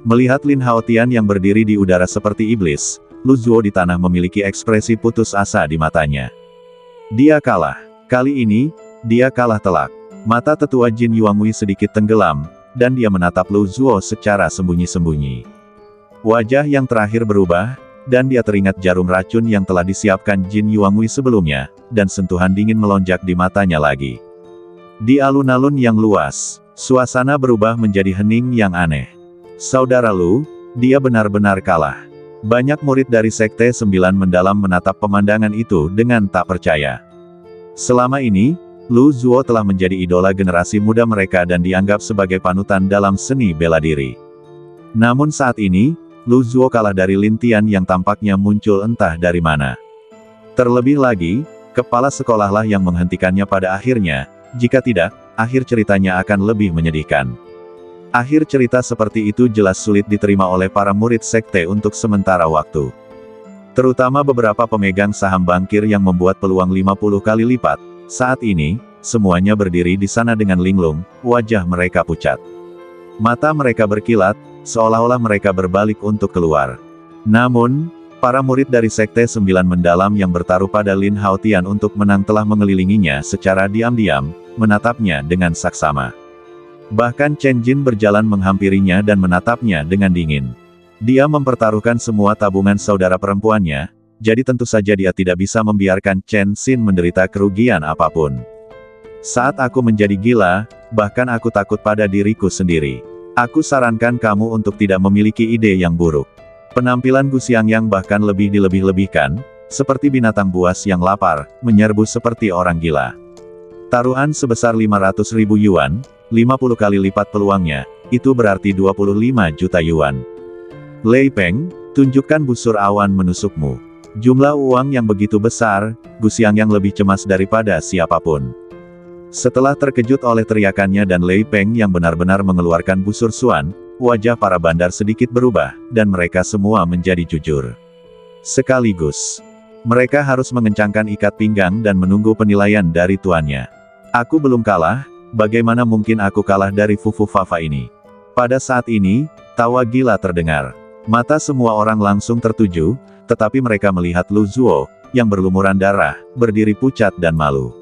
Melihat Lin Haotian yang berdiri di udara seperti iblis, Lu Zuo di tanah memiliki ekspresi putus asa di matanya. Dia kalah. Kali ini, dia kalah telak. Mata tetua Jin Yuangui sedikit tenggelam, dan dia menatap Lu Zuo secara sembunyi-sembunyi. Wajah yang terakhir berubah, dan dia teringat jarum racun yang telah disiapkan Jin Yuangui sebelumnya, dan sentuhan dingin melonjak di matanya lagi. Di alun-alun yang luas, suasana berubah menjadi hening yang aneh. Saudara Lu, dia benar-benar kalah. Banyak murid dari Sekte 9 Mendalam menatap pemandangan itu dengan tak percaya. Selama ini, Lu Zuo telah menjadi idola generasi muda mereka dan dianggap sebagai panutan dalam seni bela diri. Namun saat ini, Lu Zuo kalah dari Lin Tian yang tampaknya muncul entah dari mana. Terlebih lagi, kepala sekolahlah yang menghentikannya pada akhirnya, jika tidak, akhir ceritanya akan lebih menyedihkan. Akhir cerita seperti itu jelas sulit diterima oleh para murid sekte untuk sementara waktu. Terutama beberapa pemegang saham bankir yang membuat peluang 50 kali lipat. Saat ini, semuanya berdiri di sana dengan linglung, wajah mereka pucat. Mata mereka berkilat, seolah-olah mereka berbalik untuk keluar. Namun, para murid dari Sekte Sembilan Mendalam yang bertaruh pada Lin Haotian untuk menang telah mengelilinginya secara diam-diam, menatapnya dengan saksama. Bahkan Chen Jin berjalan menghampirinya dan menatapnya dengan dingin. Dia mempertaruhkan semua tabungan saudara perempuannya, jadi tentu saja dia tidak bisa membiarkan Chen Xin menderita kerugian apapun. Saat aku menjadi gila, bahkan aku takut pada diriku sendiri. Aku sarankan kamu untuk tidak memiliki ide yang buruk. Penampilan Gu Xiangyang bahkan lebih dilebih-lebihkan, seperti binatang buas yang lapar, menyerbu seperti orang gila. Taruhan sebesar 500.000 yuan, 50 kali lipat peluangnya, itu berarti 25 juta yuan. Lei Peng, tunjukkan busur awan menusukmu. Jumlah uang yang begitu besar, Gu Xiangyang lebih cemas daripada siapapun. Setelah terkejut oleh teriakannya dan Lei Peng yang benar-benar mengeluarkan busur suan, wajah para bandar sedikit berubah, dan mereka semua menjadi jujur. Sekaligus, mereka harus mengencangkan ikat pinggang dan menunggu penilaian dari tuannya. Aku belum kalah, bagaimana mungkin aku kalah dari Fufu Fafa ini? Pada saat ini, tawa gila terdengar. Mata semua orang langsung tertuju, tetapi mereka melihat Lu Zuo, yang berlumuran darah, berdiri pucat dan malu.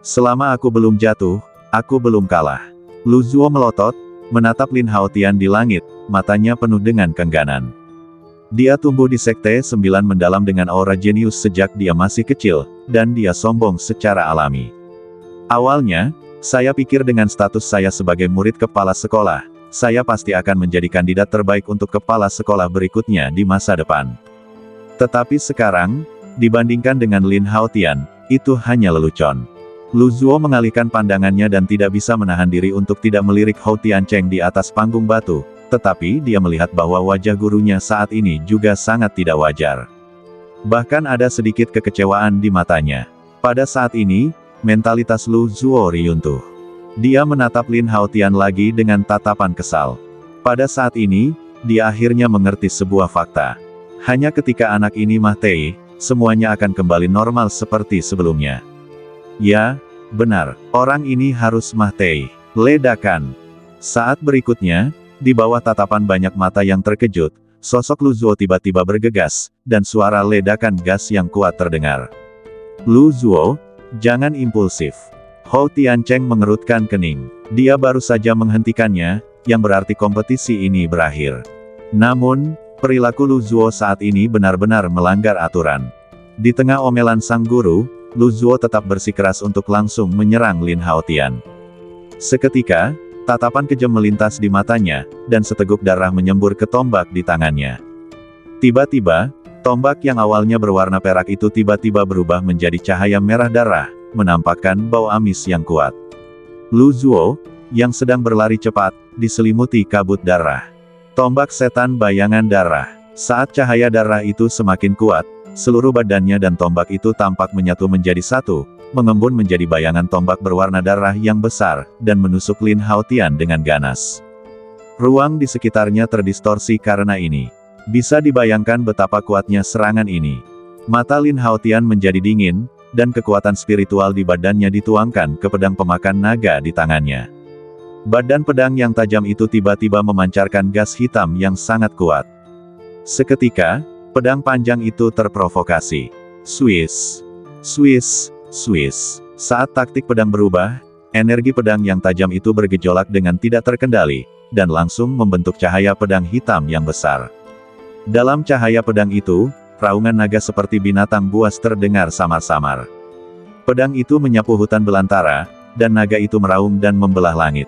Selama aku belum jatuh, aku belum kalah. Lu Zuo melotot, menatap Lin Haotian di langit, matanya penuh dengan kengganan. Dia tumbuh di Sekte Sembilan Mendalam dengan aura jenius sejak dia masih kecil, dan dia sombong secara alami. Awalnya, saya pikir dengan status saya sebagai murid kepala sekolah, saya pasti akan menjadi kandidat terbaik untuk kepala sekolah berikutnya di masa depan. Tetapi sekarang, dibandingkan dengan Lin Haotian, itu hanya lelucon. Lu Zuo mengalihkan pandangannya dan tidak bisa menahan diri untuk tidak melirik Hou Tiancheng di atas panggung batu, tetapi dia melihat bahwa wajah gurunya saat ini juga sangat tidak wajar. Bahkan ada sedikit kekecewaan di matanya. Pada saat ini, mentalitas Lu Zuo runtuh. Dia menatap Lin Haotian lagi dengan tatapan kesal. Pada saat ini, dia akhirnya mengerti sebuah fakta. Hanya ketika anak ini mati, semuanya akan kembali normal seperti sebelumnya. Ya, benar, orang ini harus mati. Ledakan. Saat berikutnya, di bawah tatapan banyak mata yang terkejut, sosok Lu Zuo tiba-tiba bergegas, dan suara ledakan gas yang kuat terdengar. Lu Zuo, jangan impulsif. Hou Tiancheng mengerutkan kening. Dia baru saja menghentikannya, yang berarti kompetisi ini berakhir. Namun, perilaku Lu Zuo saat ini benar-benar melanggar aturan. Di tengah omelan sang guru, Lu Zuo tetap bersikeras untuk langsung menyerang Lin Haotian. Seketika, tatapan kejam melintas di matanya, dan seteguk darah menyembur ke tombak di tangannya. Tiba-tiba, tombak yang awalnya berwarna perak itu tiba-tiba berubah menjadi cahaya merah darah, menampakkan bau amis yang kuat. Lu Zuo, yang sedang berlari cepat, diselimuti kabut darah. Tombak setan bayangan darah. Saat cahaya darah itu semakin kuat, seluruh badannya dan tombak itu tampak menyatu menjadi satu, mengembun menjadi bayangan tombak berwarna darah yang besar, dan menusuk Lin Haotian dengan ganas. Ruang di sekitarnya terdistorsi karena ini. Bisa dibayangkan betapa kuatnya serangan ini. Mata Lin Haotian menjadi dingin, dan kekuatan spiritual di badannya dituangkan ke pedang pemakan naga di tangannya. Badan pedang yang tajam itu tiba-tiba memancarkan gas hitam yang sangat kuat. Seketika, pedang panjang itu terprovokasi. Swiss, Swiss, Swiss. Saat taktik pedang berubah, energi pedang yang tajam itu bergejolak dengan tidak terkendali, dan langsung membentuk cahaya pedang hitam yang besar. Dalam cahaya pedang itu, raungan naga seperti binatang buas terdengar samar-samar. Pedang itu menyapu hutan belantara, dan naga itu meraung dan membelah langit.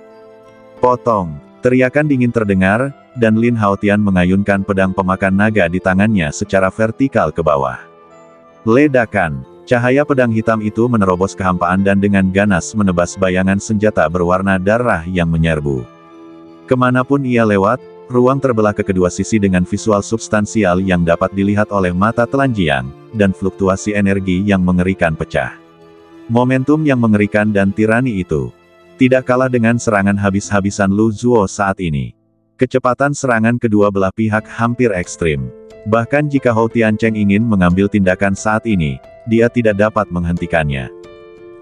Potong! Teriakan dingin terdengar, dan Lin Haotian mengayunkan pedang pemakan naga di tangannya secara vertikal ke bawah. Ledakan! Cahaya pedang hitam itu menerobos kehampaan dan dengan ganas menebas bayangan senjata berwarna darah yang menyerbu. Kemanapun ia lewat, ruang terbelah ke kedua sisi dengan visual substansial yang dapat dilihat oleh mata telanjang, dan fluktuasi energi yang mengerikan pecah. Momentum yang mengerikan dan tirani itu tidak kalah dengan serangan habis-habisan Lu Zuo saat ini. Kecepatan serangan kedua belah pihak hampir ekstrim. Bahkan jika Hou Tiancheng ingin mengambil tindakan saat ini, dia tidak dapat menghentikannya.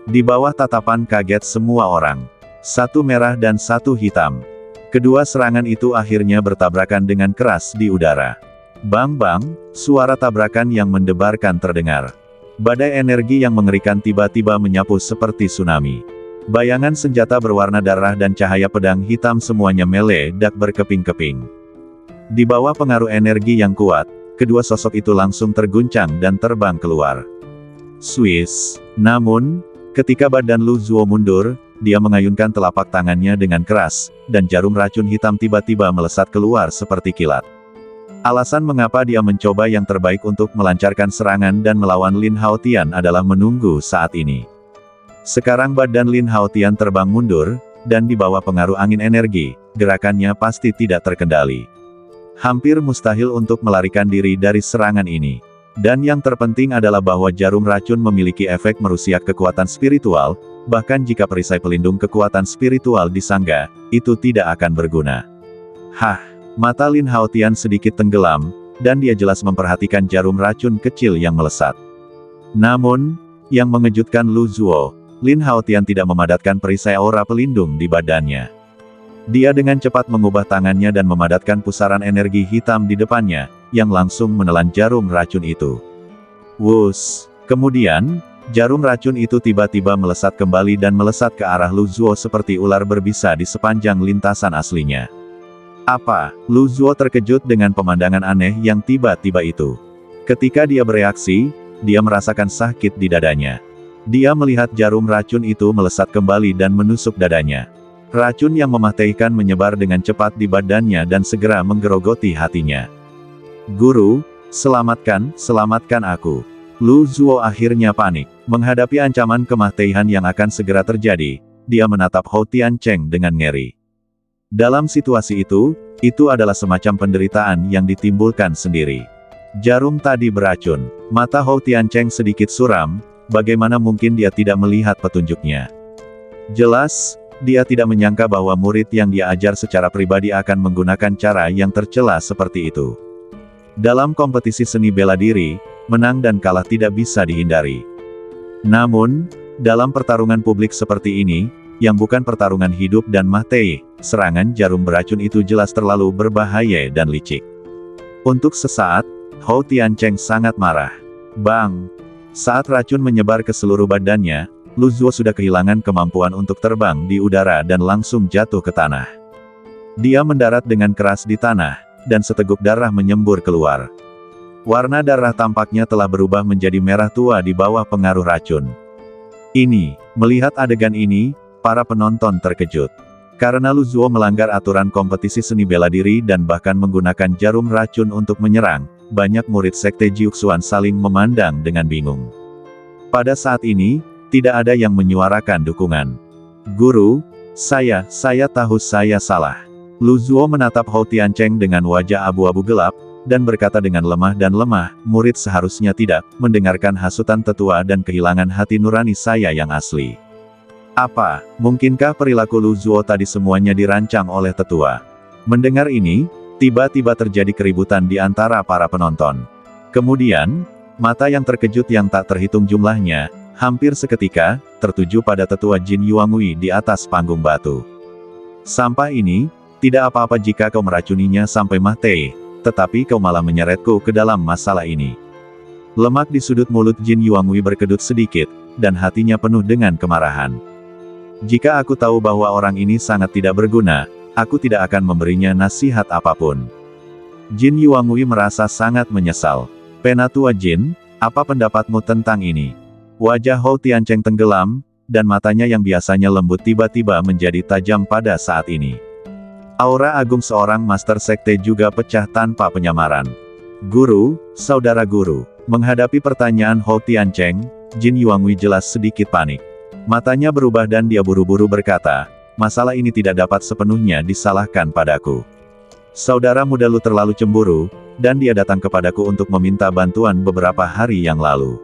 Di bawah tatapan kaget semua orang. Satu merah dan satu hitam. Kedua serangan itu akhirnya bertabrakan dengan keras di udara. Bang-bang, suara tabrakan yang mendebarkan terdengar. Badai energi yang mengerikan tiba-tiba menyapu seperti tsunami. Bayangan senjata berwarna darah dan cahaya pedang hitam semuanya meledak berkeping-keping. Di bawah pengaruh energi yang kuat, kedua sosok itu langsung terguncang dan terbang keluar. Swiss. Namun, ketika badan Lu Zuo mundur, dia mengayunkan telapak tangannya dengan keras, dan jarum racun hitam tiba-tiba melesat keluar seperti kilat. Alasan mengapa dia mencoba yang terbaik untuk melancarkan serangan dan melawan Lin Haotian adalah menunggu saat ini. Sekarang badan Lin Haotian terbang mundur, dan di bawah pengaruh angin energi, gerakannya pasti tidak terkendali. Hampir mustahil untuk melarikan diri dari serangan ini. Dan yang terpenting adalah bahwa jarum racun memiliki efek merusak kekuatan spiritual, bahkan jika perisai pelindung kekuatan spiritual disangga, itu tidak akan berguna. Hah! Mata Lin Haotian sedikit tenggelam, dan dia jelas memperhatikan jarum racun kecil yang melesat. Namun, yang mengejutkan Lu Zuo, Lin Haotian tidak memadatkan perisai aura pelindung di badannya. Dia dengan cepat mengubah tangannya dan memadatkan pusaran energi hitam di depannya, yang langsung menelan jarum racun itu. Wus! Kemudian, jarum racun itu tiba-tiba melesat kembali dan melesat ke arah Lu Zuo seperti ular berbisa di sepanjang lintasan aslinya. Apa? Lu Zuo terkejut dengan pemandangan aneh yang tiba-tiba itu. Ketika dia bereaksi, dia merasakan sakit di dadanya. Dia melihat jarum racun itu melesat kembali dan menusuk dadanya. Racun yang mematikan menyebar dengan cepat di badannya dan segera menggerogoti hatinya. Guru, selamatkan aku. Lu Zuo akhirnya panik. Menghadapi ancaman kematian yang akan segera terjadi, dia menatap Hou Tiancheng dengan ngeri. Dalam situasi itu adalah semacam penderitaan yang ditimbulkan sendiri. Jarum tadi beracun. Mata Hou Tiancheng sedikit suram, bagaimana mungkin dia tidak melihat petunjuknya. Jelas, dia tidak menyangka bahwa murid yang dia ajar secara pribadi akan menggunakan cara yang tercela seperti itu. Dalam kompetisi seni bela diri, menang dan kalah tidak bisa dihindari. Namun, dalam pertarungan publik seperti ini, yang bukan pertarungan hidup dan mati, serangan jarum beracun itu jelas terlalu berbahaya dan licik. Untuk sesaat, Hou Tiancheng sangat marah. Bang! Saat racun menyebar ke seluruh badannya, Lu Zuo sudah kehilangan kemampuan untuk terbang di udara dan langsung jatuh ke tanah. Dia mendarat dengan keras di tanah, dan seteguk darah menyembur keluar. Warna darah tampaknya telah berubah menjadi merah tua di bawah pengaruh racun. Melihat adegan ini, para penonton terkejut. Karena Lu Zuo melanggar aturan kompetisi seni bela diri dan bahkan menggunakan jarum racun untuk menyerang, banyak murid sekte Jiuxuan saling memandang dengan bingung. Pada saat ini, tidak ada yang menyuarakan dukungan. Guru, saya tahu saya salah. Lu Zuo menatap Hou Tiancheng dengan wajah abu-abu gelap, dan berkata dengan lemah, murid seharusnya tidak mendengarkan hasutan tetua dan kehilangan hati nurani saya yang asli. Apa, mungkinkah perilaku Lu Zuo tadi semuanya dirancang oleh tetua? Mendengar ini, tiba-tiba terjadi keributan di antara para penonton. Kemudian, mata yang terkejut yang tak terhitung jumlahnya, hampir seketika, tertuju pada tetua Jin Yuangui di atas panggung batu. Sampah ini, tidak apa-apa jika kau meracuninya sampai mati, tetapi kau malah menyeretku ke dalam masalah ini. Lemak di sudut mulut Jin Yuangui berkedut sedikit, dan hatinya penuh dengan kemarahan. Jika aku tahu bahwa orang ini sangat tidak berguna, aku tidak akan memberinya nasihat apapun. Jin Yuangui merasa sangat menyesal. Penatua Jin, apa pendapatmu tentang ini? Wajah Hou Tiancheng tenggelam, dan matanya yang biasanya lembut tiba-tiba menjadi tajam pada saat ini. Aura agung seorang master sekte juga pecah tanpa penyamaran. Guru, saudara guru. Menghadapi pertanyaan Hou Tiancheng, Jin Yuangui jelas sedikit panik. Matanya berubah dan dia buru-buru berkata, masalah ini tidak dapat sepenuhnya disalahkan padaku. Saudara muda Lu terlalu cemburu, dan dia datang kepadaku untuk meminta bantuan beberapa hari yang lalu.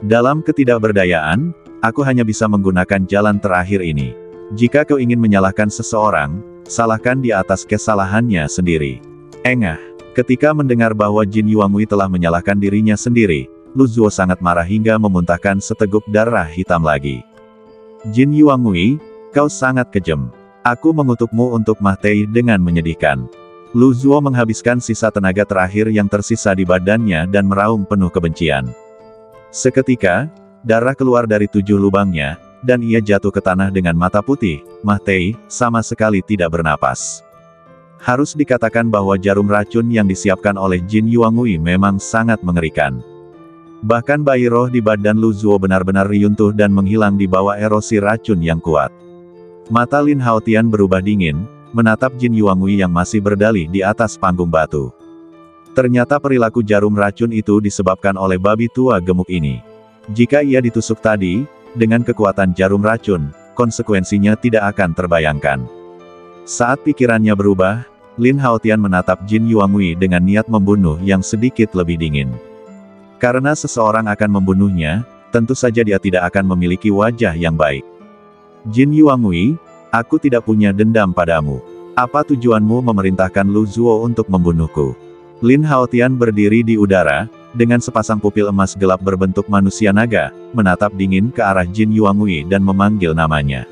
Dalam ketidakberdayaan, aku hanya bisa menggunakan jalan terakhir ini. Jika kau ingin menyalahkan seseorang, salahkan dia atas kesalahannya sendiri. Engah. Ketika mendengar bahwa Jin Yuangui telah menyalahkan dirinya sendiri, Lu Zuo sangat marah hingga memuntahkan seteguk darah hitam lagi. Jin Yuangui, kau sangat kejam. Aku mengutukmu untuk mati dengan menyedihkan. Lu Zuo menghabiskan sisa tenaga terakhir yang tersisa di badannya dan meraung penuh kebencian. Seketika, darah keluar dari 7 lubangnya, dan ia jatuh ke tanah dengan mata putih. Ma Tei sama sekali tidak bernapas. Harus dikatakan bahwa jarum racun yang disiapkan oleh Jin Yuangui memang sangat mengerikan. Bahkan bayi roh di badan Lu Zuo benar-benar runtuh dan menghilang di bawah erosi racun yang kuat. Mata Lin Haotian berubah dingin, menatap Jin Yuangui yang masih berdalih di atas panggung batu. Ternyata perilaku jarum racun itu disebabkan oleh babi tua gemuk ini. Jika ia ditusuk tadi, dengan kekuatan jarum racun, konsekuensinya tidak akan terbayangkan. Saat pikirannya berubah, Lin Haotian menatap Jin Yuangui dengan niat membunuh yang sedikit lebih dingin. Karena seseorang akan membunuhnya, tentu saja dia tidak akan memiliki wajah yang baik. Jin Yuangui, aku tidak punya dendam padamu. Apa tujuanmu memerintahkan Lu Zuo untuk membunuhku? Lin Haotian berdiri di udara, dengan sepasang pupil emas gelap berbentuk manusia naga, menatap dingin ke arah Jin Yuangui dan memanggil namanya.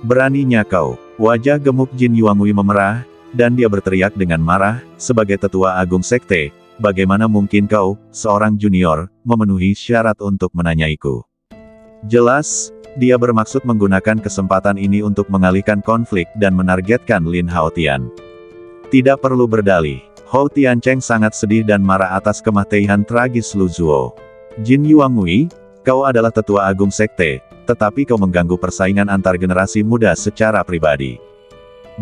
Beraninya kau. Wajah gemuk Jin Yuangui memerah, dan dia berteriak dengan marah, sebagai tetua agung sekte, bagaimana mungkin kau, seorang junior, memenuhi syarat untuk menanyaiku? Jelas, dia bermaksud menggunakan kesempatan ini untuk mengalihkan konflik dan menargetkan Lin Haotian. Tidak perlu berdalih. Hou Tiancheng sangat sedih dan marah atas kematian tragis Lu Zuo. Jin Yuangui, kau adalah tetua agung sekte, tetapi kau mengganggu persaingan antar generasi muda secara pribadi.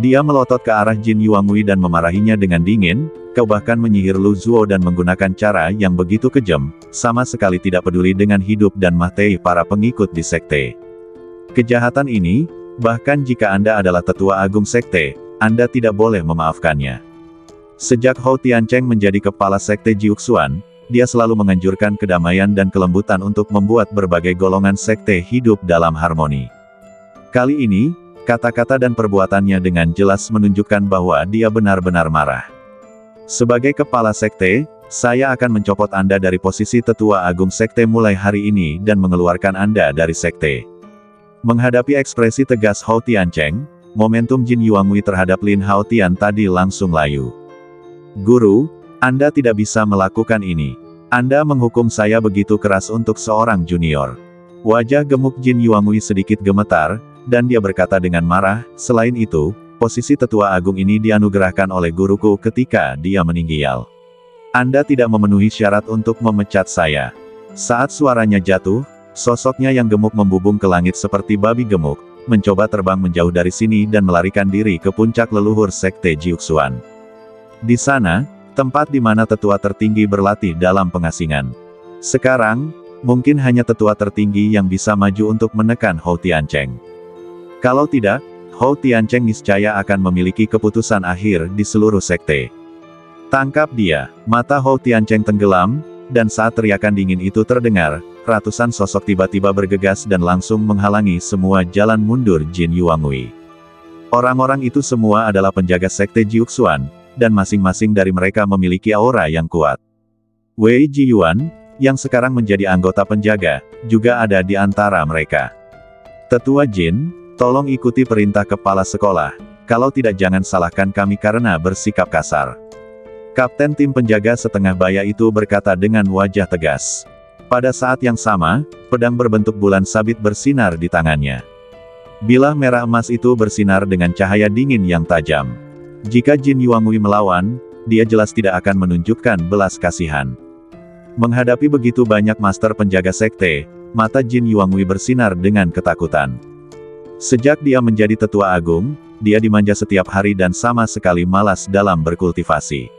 Dia melotot ke arah Jin Yuangui dan memarahinya dengan dingin, kau bahkan menyihir Lu Zuo dan menggunakan cara yang begitu kejam, sama sekali tidak peduli dengan hidup dan mati para pengikut di sekte. Kejahatan ini, bahkan jika Anda adalah tetua agung sekte, Anda tidak boleh memaafkannya. Sejak Hou Tiancheng menjadi kepala sekte Jiuxuan, dia selalu menganjurkan kedamaian dan kelembutan untuk membuat berbagai golongan sekte hidup dalam harmoni. Kali ini, kata-kata dan perbuatannya dengan jelas menunjukkan bahwa dia benar-benar marah. Sebagai kepala sekte, saya akan mencopot Anda dari posisi tetua agung sekte mulai hari ini dan mengeluarkan Anda dari sekte. Menghadapi ekspresi tegas Hou Tiancheng, momentum Jin Yuangui terhadap Lin Haotian tadi langsung layu. Guru, Anda tidak bisa melakukan ini. Anda menghukum saya begitu keras untuk seorang junior. Wajah gemuk Jin Yuangui sedikit gemetar, dan dia berkata dengan marah, selain itu, posisi tetua agung ini dianugerahkan oleh guruku ketika dia meninggal. Anda tidak memenuhi syarat untuk memecat saya. Saat suaranya jatuh, sosoknya yang gemuk membubung ke langit seperti babi gemuk, mencoba terbang menjauh dari sini dan melarikan diri ke puncak leluhur sekte Jiuxuan. Di sana, tempat di mana tetua tertinggi berlatih dalam pengasingan. Sekarang, mungkin hanya tetua tertinggi yang bisa maju untuk menekan Hou Tiancheng. Kalau tidak, Hou Tiancheng niscaya akan memiliki keputusan akhir di seluruh sekte. Tangkap dia. Mata Hou Tiancheng tenggelam, dan saat teriakan dingin itu terdengar, ratusan sosok tiba-tiba bergegas dan langsung menghalangi semua jalan mundur Jin Yuangui. Orang-orang itu semua adalah penjaga sekte Jiuxuan, dan masing-masing dari mereka memiliki aura yang kuat. Wei Jiyuan, yang sekarang menjadi anggota penjaga, juga ada di antara mereka. Tetua Jin, tolong ikuti perintah kepala sekolah, kalau tidak jangan salahkan kami karena bersikap kasar. Kapten tim penjaga setengah baya itu berkata dengan wajah tegas. Pada saat yang sama, pedang berbentuk bulan sabit bersinar di tangannya. Bilah merah emas itu bersinar dengan cahaya dingin yang tajam. Jika Jin Yuangui melawan, dia jelas tidak akan menunjukkan belas kasihan. Menghadapi begitu banyak master penjaga sekte, mata Jin Yuangui bersinar dengan ketakutan. Sejak dia menjadi tetua agung, dia dimanja setiap hari dan sama sekali malas dalam berkultivasi.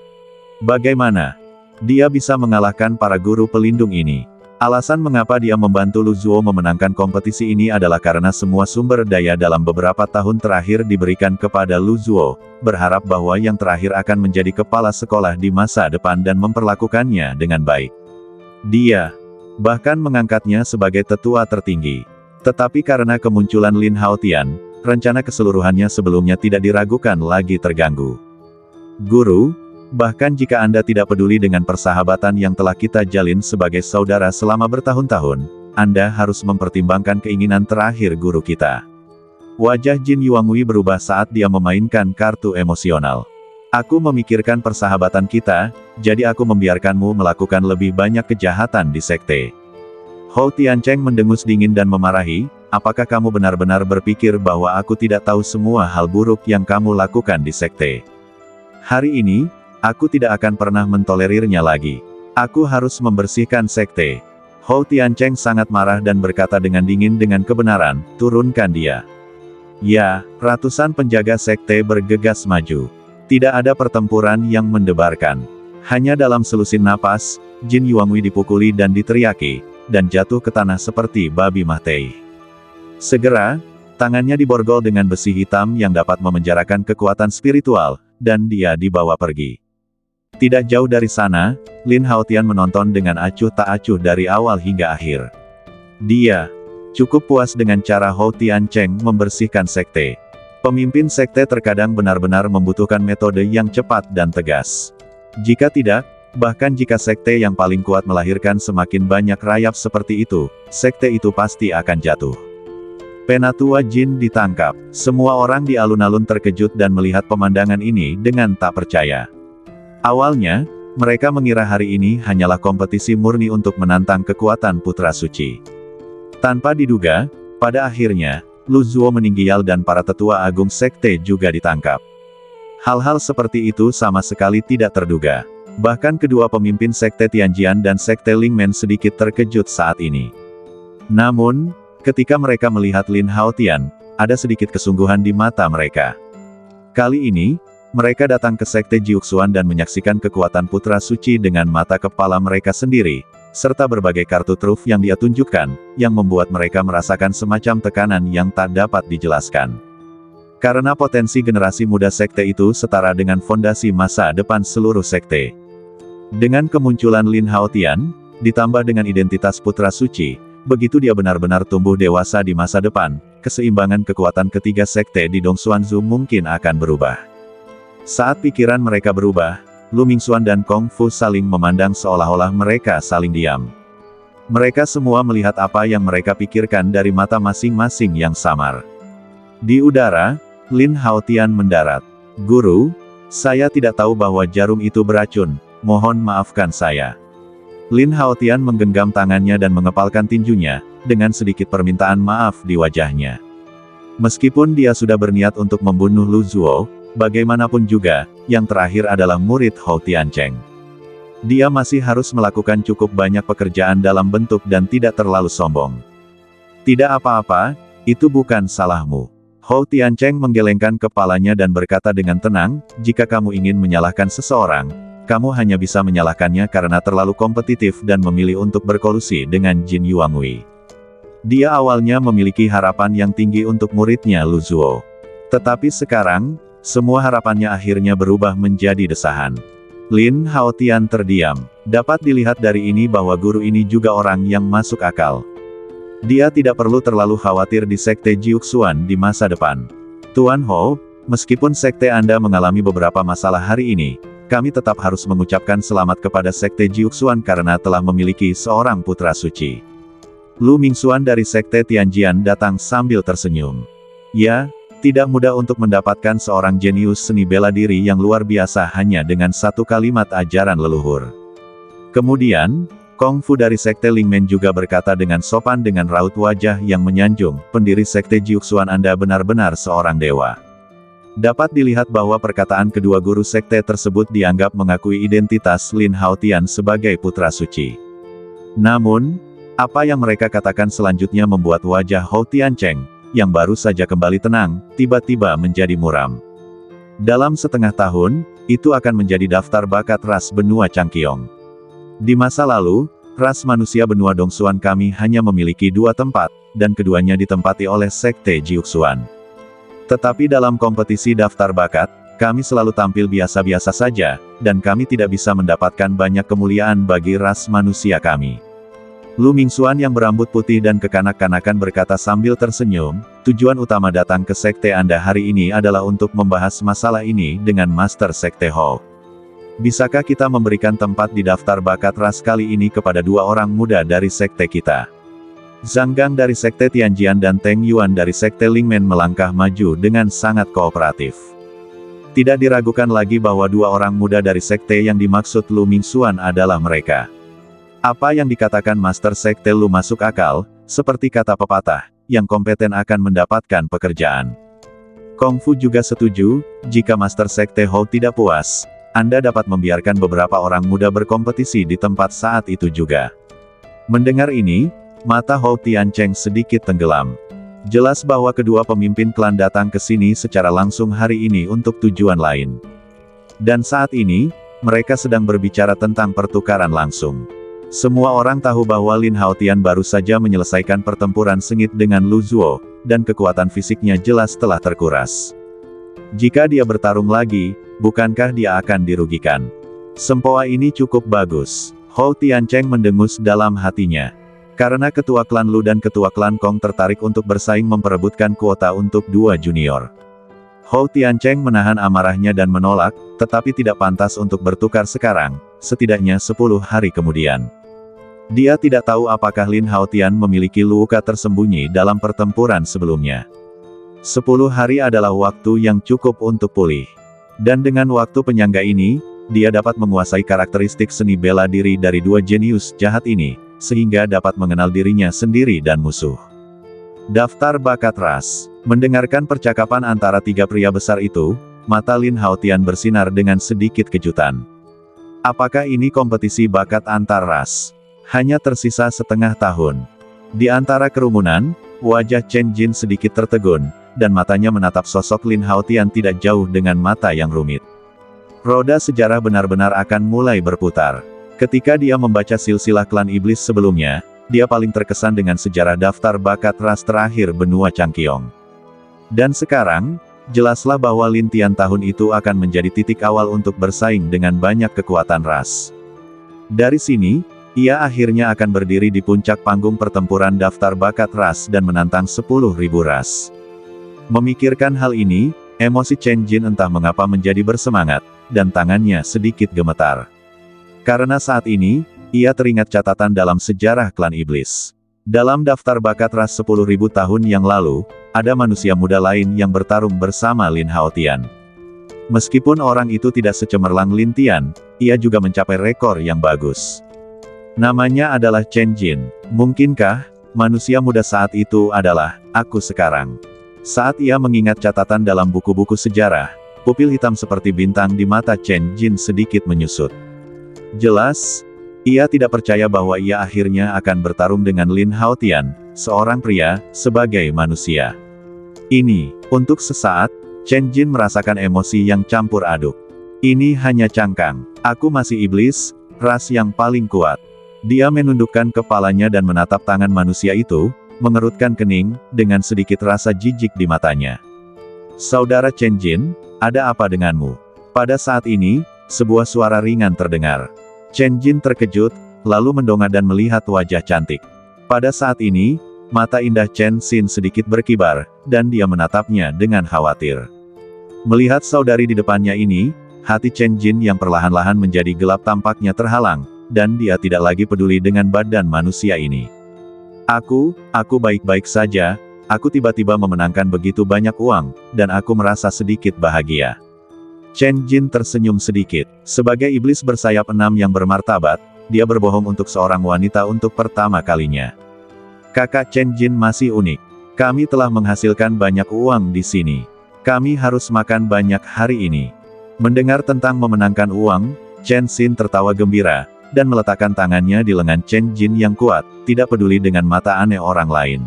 Bagaimana dia bisa mengalahkan para guru pelindung ini? Alasan mengapa dia membantu Lu Zuo memenangkan kompetisi ini adalah karena semua sumber daya dalam beberapa tahun terakhir diberikan kepada Lu Zuo, berharap bahwa yang terakhir akan menjadi kepala sekolah di masa depan dan memperlakukannya dengan baik. Dia bahkan mengangkatnya sebagai tetua tertinggi. Tetapi karena kemunculan Lin Haotian, rencana keseluruhannya sebelumnya tidak diragukan lagi terganggu. Guru, bahkan jika Anda tidak peduli dengan persahabatan yang telah kita jalin sebagai saudara selama bertahun-tahun, Anda harus mempertimbangkan keinginan terakhir guru kita. Wajah Jin Yuangwei berubah saat dia memainkan kartu emosional. Aku memikirkan persahabatan kita, jadi aku membiarkanmu melakukan lebih banyak kejahatan di sekte. Hou Tiancheng mendengus dingin dan memarahi, apakah kamu benar-benar berpikir bahwa aku tidak tahu semua hal buruk yang kamu lakukan di sekte? Hari ini, aku tidak akan pernah mentolerirnya lagi. Aku harus membersihkan sekte. Hou Tiancheng sangat marah dan berkata dengan dingin dengan kebenaran, turunkan dia. Ya, ratusan penjaga sekte bergegas maju. Tidak ada pertempuran yang mendebarkan. Hanya dalam selusin napas, Jin Yuangwei dipukuli dan diteriaki, dan jatuh ke tanah seperti babi mati. Segera, tangannya diborgol dengan besi hitam yang dapat memenjarakan kekuatan spiritual, dan dia dibawa pergi. Tidak jauh dari sana, Lin Haotian menonton dengan acuh tak acuh dari awal hingga akhir. Dia cukup puas dengan cara Hou Tiancheng membersihkan sekte. Pemimpin sekte terkadang benar-benar membutuhkan metode yang cepat dan tegas. Jika tidak, bahkan jika sekte yang paling kuat melahirkan semakin banyak rayap seperti itu, sekte itu pasti akan jatuh. Penatua Jin ditangkap. Semua orang di alun-alun terkejut dan melihat pemandangan ini dengan tak percaya. Awalnya, mereka mengira hari ini hanyalah kompetisi murni untuk menantang kekuatan Putra Suci. Tanpa diduga, pada akhirnya, Lu Zuo meninggal dan para tetua agung sekte juga ditangkap. Hal-hal seperti itu sama sekali tidak terduga. Bahkan kedua pemimpin sekte Tianjian dan sekte Lingmen sedikit terkejut saat ini. Namun, ketika mereka melihat Lin Haotian, ada sedikit kesungguhan di mata mereka. Kali ini, mereka datang ke sekte Jiuxuan dan menyaksikan kekuatan Putra Suci dengan mata kepala mereka sendiri, serta berbagai kartu truf yang dia tunjukkan, yang membuat mereka merasakan semacam tekanan yang tak dapat dijelaskan. Karena potensi generasi muda sekte itu setara dengan fondasi masa depan seluruh sekte. Dengan kemunculan Lin Haotian, ditambah dengan identitas Putra Suci, begitu dia benar-benar tumbuh dewasa di masa depan, keseimbangan kekuatan ketiga sekte di Dongsuanzu mungkin akan berubah. Saat pikiran mereka berubah, Lu Mingxuan dan Kong Fu saling memandang seolah-olah mereka saling diam. Mereka semua melihat apa yang mereka pikirkan dari mata masing-masing yang samar. Di udara, Lin Haotian mendarat. Guru, saya tidak tahu bahwa jarum itu beracun, mohon maafkan saya. Lin Haotian menggenggam tangannya dan mengepalkan tinjunya, dengan sedikit permintaan maaf di wajahnya. Meskipun dia sudah berniat untuk membunuh Lu Zuo, bagaimanapun juga, yang terakhir adalah murid Hou Tiancheng. Dia masih harus melakukan cukup banyak pekerjaan dalam bentuk dan tidak terlalu sombong. Tidak apa-apa, itu bukan salahmu. Hou Tiancheng menggelengkan kepalanya dan berkata dengan tenang, jika kamu ingin menyalahkan seseorang, kamu hanya bisa menyalahkannya karena terlalu kompetitif dan memilih untuk berkolusi dengan Jin Yuangwei. Dia awalnya memiliki harapan yang tinggi untuk muridnya Lu Zuo. Tetapi sekarang, semua harapannya akhirnya berubah menjadi desahan. Lin Haotian terdiam. Dapat dilihat dari ini bahwa guru ini juga orang yang masuk akal. Dia tidak perlu terlalu khawatir di sekte Jiuxuan di masa depan. Tuan Hou, meskipun sekte Anda mengalami beberapa masalah hari ini, kami tetap harus mengucapkan selamat kepada sekte Jiuxuan karena telah memiliki seorang putra suci. Lu Mingxuan dari sekte Tianjian datang sambil tersenyum. Ya, tidak mudah untuk mendapatkan seorang jenius seni bela diri yang luar biasa hanya dengan satu kalimat ajaran leluhur. Kemudian, Kong Fu dari sekte Lingmen juga berkata dengan sopan dengan raut wajah yang menyanjung, pendiri sekte Jiuxuan Anda benar-benar seorang dewa. Dapat dilihat bahwa perkataan kedua guru sekte tersebut dianggap mengakui identitas Lin Haotian sebagai putra suci. Namun, apa yang mereka katakan selanjutnya membuat wajah Hou Tiancheng, yang baru saja kembali tenang, tiba-tiba menjadi muram. Dalam setengah tahun, itu akan menjadi daftar bakat ras benua Changqiong. Di masa lalu, ras manusia benua Dongsuan kami hanya memiliki 2 tempat, dan keduanya ditempati oleh sekte Jiuxuan. Tetapi dalam kompetisi daftar bakat, kami selalu tampil biasa-biasa saja, dan kami tidak bisa mendapatkan banyak kemuliaan bagi ras manusia kami. Lu Mingxuan yang berambut putih dan kekanak-kanakan berkata sambil tersenyum, tujuan utama datang ke sekte Anda hari ini adalah untuk membahas masalah ini dengan Master Sekte Hou. Bisakah kita memberikan tempat di daftar bakat ras kali ini kepada 2 orang muda dari sekte kita? Zhang Gang dari Sekte Tianjian dan Teng Yuan dari Sekte Lingmen melangkah maju dengan sangat kooperatif. Tidak diragukan lagi bahwa dua orang muda dari sekte yang dimaksud Lu Mingxuan adalah mereka. Apa yang dikatakan Master Sekte Lu masuk akal, seperti kata pepatah, yang kompeten akan mendapatkan pekerjaan. Kung Fu juga setuju, jika Master Sekte Hou tidak puas, Anda dapat membiarkan beberapa orang muda berkompetisi di tempat saat itu juga. Mendengar ini, mata Hou Tiancheng sedikit tenggelam. Jelas bahwa kedua pemimpin klan datang ke sini secara langsung hari ini untuk tujuan lain. Dan saat ini, mereka sedang berbicara tentang pertukaran langsung. Semua orang tahu bahwa Lin Haotian baru saja menyelesaikan pertempuran sengit dengan Lu Zuo, dan kekuatan fisiknya jelas telah terkuras. Jika dia bertarung lagi, bukankah dia akan dirugikan? Sempoa ini cukup bagus. Hou Tiancheng mendengus dalam hatinya. Karena ketua klan Lu dan ketua klan Kong tertarik untuk bersaing memperebutkan kuota untuk dua junior. Hou Tiancheng menahan amarahnya dan menolak, tetapi tidak pantas untuk bertukar sekarang, setidaknya 10 hari kemudian. Dia tidak tahu apakah Lin Haotian memiliki luka tersembunyi dalam pertempuran sebelumnya. 10 hari adalah waktu yang cukup untuk pulih. Dan dengan waktu penyangga ini, dia dapat menguasai karakteristik seni bela diri dari dua jenius jahat ini, sehingga dapat mengenal dirinya sendiri dan musuh. Daftar bakat ras. Mendengarkan percakapan antara tiga pria besar itu, mata Lin Haotian bersinar dengan sedikit kejutan. Apakah ini kompetisi bakat antar ras? Hanya tersisa setengah tahun. Di antara kerumunan, wajah Chen Jin sedikit tertegun, dan matanya menatap sosok Lin Haotian tidak jauh dengan mata yang rumit. Roda sejarah benar-benar akan mulai berputar. Ketika dia membaca silsilah klan iblis sebelumnya, dia paling terkesan dengan sejarah daftar bakat ras terakhir benua Changqiong. Dan sekarang, jelaslah bahwa Lin Tian tahun itu akan menjadi titik awal untuk bersaing dengan banyak kekuatan ras. Dari sini, ia akhirnya akan berdiri di puncak panggung pertempuran daftar bakat ras dan menantang 10.000 ras. Memikirkan hal ini, emosi Chen Jin entah mengapa menjadi bersemangat, dan tangannya sedikit gemetar. Karena saat ini, ia teringat catatan dalam sejarah klan iblis. Dalam daftar bakat ras 10.000 tahun yang lalu, ada manusia muda lain yang bertarung bersama Lin Haotian. Meskipun orang itu tidak secemerlang Lin Tian, ia juga mencapai rekor yang bagus. Namanya adalah Chen Jin. Mungkinkah, manusia muda saat itu adalah aku sekarang? Saat ia mengingat catatan dalam buku-buku sejarah, pupil hitam seperti bintang di mata Chen Jin sedikit menyusut. Jelas, ia tidak percaya bahwa ia akhirnya akan bertarung dengan Lin Haotian, seorang pria, sebagai manusia. Ini, untuk sesaat, Chen Jin merasakan emosi yang campur aduk. Ini hanya cangkang. Aku masih iblis, ras yang paling kuat. Dia menundukkan kepalanya dan menatap tangan manusia itu, mengerutkan kening, dengan sedikit rasa jijik di matanya. Saudara Chen Jin, ada apa denganmu? Pada saat ini, sebuah suara ringan terdengar. Chen Jin terkejut, lalu mendongak dan melihat wajah cantik. Pada saat ini, mata indah Chen Xin sedikit berkibar, dan dia menatapnya dengan khawatir. Melihat saudari di depannya ini, hati Chen Jin yang perlahan-lahan menjadi gelap tampaknya terhalang, dan dia tidak lagi peduli dengan badan manusia ini. Aku baik-baik saja, aku tiba-tiba memenangkan begitu banyak uang, dan aku merasa sedikit bahagia. Chen Jin tersenyum sedikit. Sebagai iblis bersayap 6 yang bermartabat, dia berbohong untuk seorang wanita untuk pertama kalinya. Kakak Chen Jin masih unik. Kami telah menghasilkan banyak uang di sini. Kami harus makan banyak hari ini. Mendengar tentang memenangkan uang, Chen Xin tertawa gembira, dan meletakkan tangannya di lengan Chen Jin yang kuat, tidak peduli dengan mata aneh orang lain.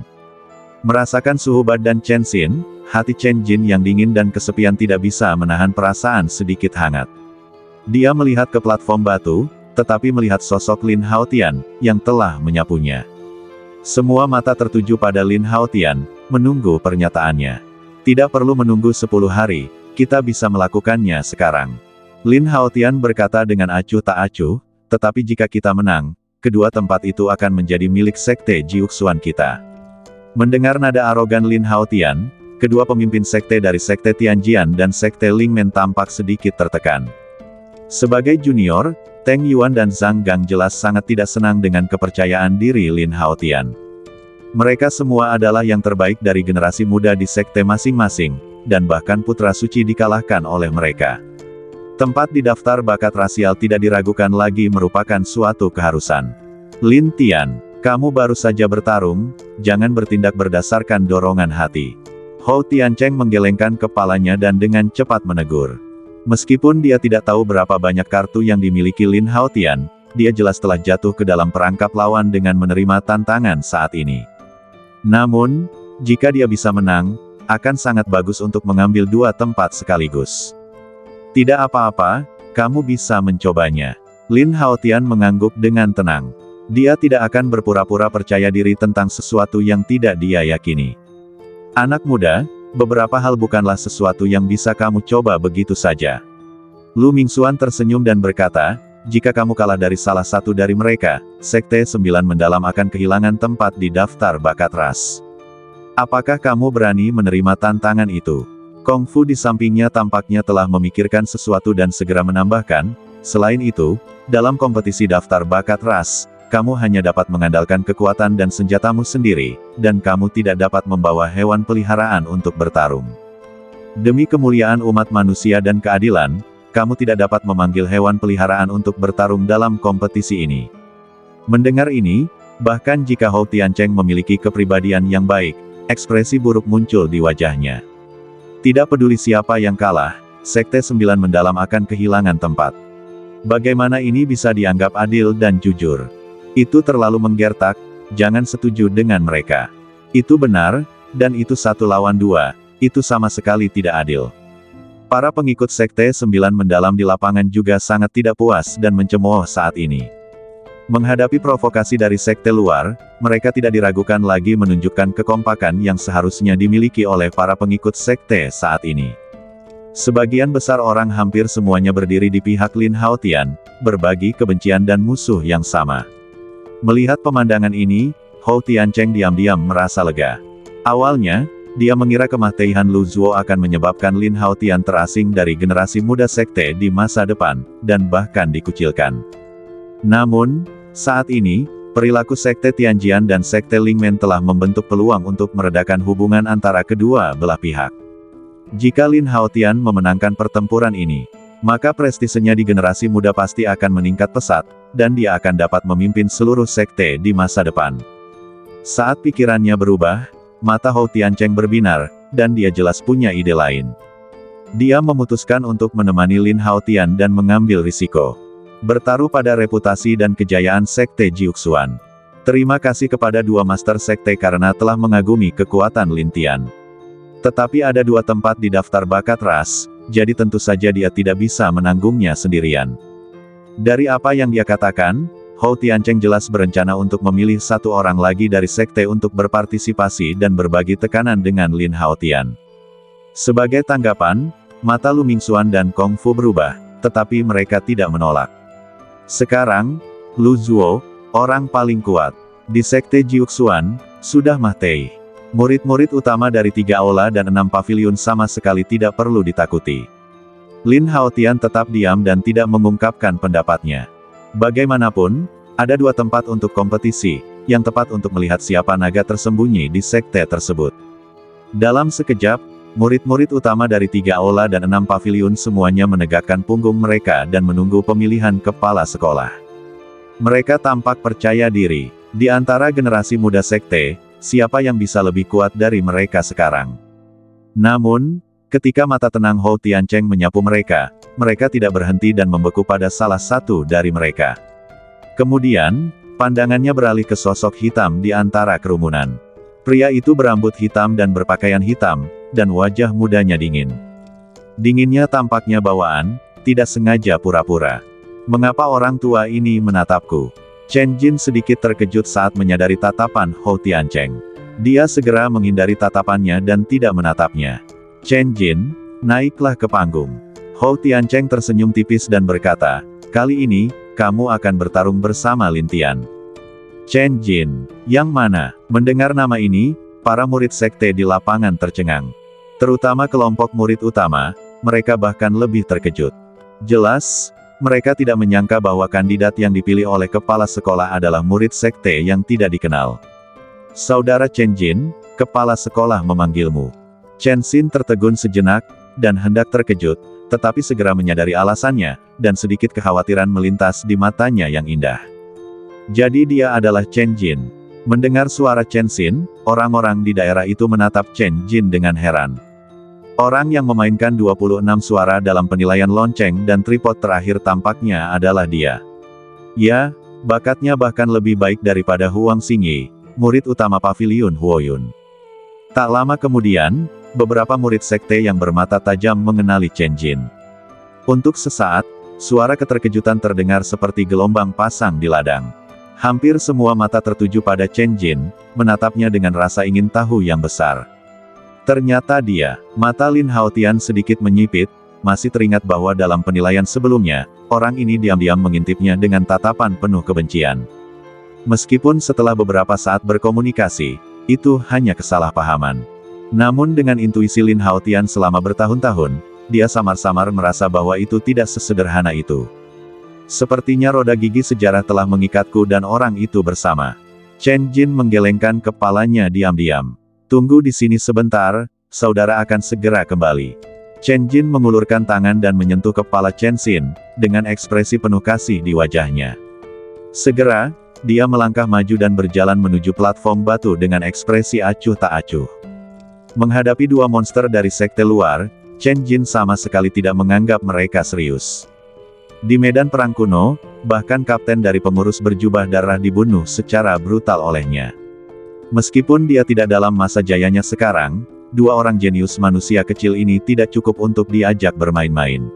Merasakan suhu badan Chen Xin, hati Chen Jin yang dingin dan kesepian tidak bisa menahan perasaan sedikit hangat. Dia melihat ke platform batu, tetapi melihat sosok Lin Haotian, yang telah menyapunya. Semua mata tertuju pada Lin Haotian, menunggu pernyataannya. Tidak perlu menunggu 10 hari, kita bisa melakukannya sekarang. Lin Haotian berkata dengan acuh tak acuh, tetapi jika kita menang, kedua tempat itu akan menjadi milik sekte Jiuxuan kita. Mendengar nada arogan Lin Haotian, kedua pemimpin sekte dari Sekte Tianjian dan Sekte Lingmen tampak sedikit tertekan. Sebagai junior, Teng Yuan dan Zhang Gang jelas sangat tidak senang dengan kepercayaan diri Lin Haotian. Mereka semua adalah yang terbaik dari generasi muda di sekte masing-masing, dan bahkan putra suci dikalahkan oleh mereka. Tempat di daftar bakat rasial tidak diragukan lagi merupakan suatu keharusan. Lin Tian, kamu baru saja bertarung, jangan bertindak berdasarkan dorongan hati. Hou Tiancheng menggelengkan kepalanya dan dengan cepat menegur. Meskipun dia tidak tahu berapa banyak kartu yang dimiliki Lin Haotian, dia jelas telah jatuh ke dalam perangkap lawan dengan menerima tantangan saat ini. Namun, jika dia bisa menang, akan sangat bagus untuk mengambil dua tempat sekaligus. Tidak apa-apa, kamu bisa mencobanya. Lin Haotian mengangguk dengan tenang. Dia tidak akan berpura-pura percaya diri tentang sesuatu yang tidak dia yakini. Anak muda, beberapa hal bukanlah sesuatu yang bisa kamu coba begitu saja. Lu Mingxuan tersenyum dan berkata, jika kamu kalah dari salah satu dari mereka, Sekte 9 Mendalam akan kehilangan tempat di daftar bakat ras. Apakah kamu berani menerima tantangan itu? Kung Fu di sampingnya tampaknya telah memikirkan sesuatu dan segera menambahkan, selain itu, dalam kompetisi daftar bakat ras, kamu hanya dapat mengandalkan kekuatan dan senjatamu sendiri, dan kamu tidak dapat membawa hewan peliharaan untuk bertarung. Demi kemuliaan umat manusia dan keadilan, kamu tidak dapat memanggil hewan peliharaan untuk bertarung dalam kompetisi ini. Mendengar ini, bahkan jika Hou Tiancheng memiliki kepribadian yang baik, ekspresi buruk muncul di wajahnya. Tidak peduli siapa yang kalah, Sekte 9 Mendalam akan kehilangan tempat. Bagaimana ini bisa dianggap adil dan jujur? Itu terlalu menggertak, jangan setuju dengan mereka. Itu benar, dan itu 1 lawan 2, itu sama sekali tidak adil. Para pengikut Sekte 9 Mendalam di lapangan juga sangat tidak puas dan mencemooh saat ini. Menghadapi provokasi dari sekte luar, mereka tidak diragukan lagi menunjukkan kekompakan yang seharusnya dimiliki oleh para pengikut sekte saat ini. Sebagian besar orang hampir semuanya berdiri di pihak Lin Haotian, berbagi kebencian dan musuh yang sama. Melihat pemandangan ini, Hou Tiancheng diam-diam merasa lega. Awalnya, dia mengira kematian Lu Zuo akan menyebabkan Lin Haotian terasing dari generasi muda sekte di masa depan, dan bahkan dikucilkan. Namun, saat ini, perilaku sekte Tianjian dan sekte Lingmen telah membentuk peluang untuk meredakan hubungan antara kedua belah pihak. Jika Lin Haotian memenangkan pertempuran ini, maka prestisenya di generasi muda pasti akan meningkat pesat, dan dia akan dapat memimpin seluruh sekte di masa depan. Saat pikirannya berubah, mata Hou Tiancheng berbinar, dan dia jelas punya ide lain. Dia memutuskan untuk menemani Lin Haotian dan mengambil risiko. Bertaruh pada reputasi dan kejayaan Sekte Jiuxuan. Terima kasih kepada dua master sekte karena telah mengagumi kekuatan Lin Tian. Tetapi ada 2 tempat di daftar bakat ras, jadi tentu saja dia tidak bisa menanggungnya sendirian. Dari apa yang dia katakan, Hou Tiancheng jelas berencana untuk memilih 1 orang lagi dari sekte untuk berpartisipasi dan berbagi tekanan dengan Lin Haotian. Sebagai tanggapan, mata Lu Mingxuan dan Kung Fu berubah, tetapi mereka tidak menolak. Sekarang, Lu Zuo, orang paling kuat di sekte Jiuxuan, sudah mati. Murid-murid utama dari 3 aula dan 6 paviliun sama sekali tidak perlu ditakuti. Lin Haotian tetap diam dan tidak mengungkapkan pendapatnya. Bagaimanapun, ada 2 tempat untuk kompetisi, yang tepat untuk melihat siapa naga tersembunyi di sekte tersebut. Dalam sekejap, murid-murid utama dari 3 aula dan 6 paviliun semuanya menegakkan punggung mereka dan menunggu pemilihan kepala sekolah. Mereka tampak percaya diri. Di antara generasi muda sekte, siapa yang bisa lebih kuat dari mereka sekarang? Namun, ketika mata tenang Hou Tiancheng menyapu mereka, mereka tidak berhenti dan membeku pada salah satu dari mereka. Kemudian, pandangannya beralih ke sosok hitam di antara kerumunan. Pria itu berambut hitam dan berpakaian hitam, dan wajah mudanya dingin. Dinginnya tampaknya bawaan, tidak sengaja pura-pura. Mengapa orang tua ini menatapku? Chen Jin sedikit terkejut saat menyadari tatapan Hou Tiancheng. Dia segera menghindari tatapannya dan tidak menatapnya. Chen Jin, naiklah ke panggung. Hou Tiancheng tersenyum tipis dan berkata, kali ini, kamu akan bertarung bersama Lin Tian. Chen Jin, yang mana? Mendengar nama ini, para murid sekte di lapangan tercengang. Terutama kelompok murid utama, mereka bahkan lebih terkejut. Jelas, mereka tidak menyangka bahwa kandidat yang dipilih oleh kepala sekolah adalah murid sekte yang tidak dikenal. Saudara Chen Jin, kepala sekolah memanggilmu. Chen Xin tertegun sejenak, dan hendak terkejut, tetapi segera menyadari alasannya, dan sedikit kekhawatiran melintas di matanya yang indah. Jadi dia adalah Chen Jin. Mendengar suara Chen Xin, orang-orang di daerah itu menatap Chen Jin dengan heran. Orang yang memainkan 26 suara dalam penilaian lonceng dan tripod terakhir tampaknya adalah dia. Ya, bakatnya bahkan lebih baik daripada Huang Xingyi, murid utama paviliun Huoyun. Tak lama kemudian, beberapa murid sekte yang bermata tajam mengenali Chen Jin. Untuk sesaat, suara keterkejutan terdengar seperti gelombang pasang di ladang. Hampir semua mata tertuju pada Chen Jin, menatapnya dengan rasa ingin tahu yang besar. Ternyata dia, mata Lin Haotian sedikit menyipit, masih teringat bahwa dalam penilaian sebelumnya, orang ini diam-diam mengintipnya dengan tatapan penuh kebencian. Meskipun setelah beberapa saat berkomunikasi, itu hanya kesalahpahaman. Namun dengan intuisi Lin Haotian selama bertahun-tahun, dia samar-samar merasa bahwa itu tidak sesederhana itu. Sepertinya roda gigi sejarah telah mengikatku dan orang itu bersama. Chen Jin menggelengkan kepalanya diam-diam. Tunggu di sini sebentar, saudara akan segera kembali. Chen Jin mengulurkan tangan dan menyentuh kepala Chen Xin, dengan ekspresi penuh kasih di wajahnya. Segera, dia melangkah maju dan berjalan menuju platform batu dengan ekspresi acuh tak acuh. Menghadapi dua monster dari sekte luar, Chen Jin sama sekali tidak menganggap mereka serius. Di medan perang kuno, bahkan kapten dari pengurus berjubah darah dibunuh secara brutal olehnya. Meskipun dia tidak dalam masa jayanya sekarang, dua orang jenius manusia kecil ini tidak cukup untuk diajak bermain-main.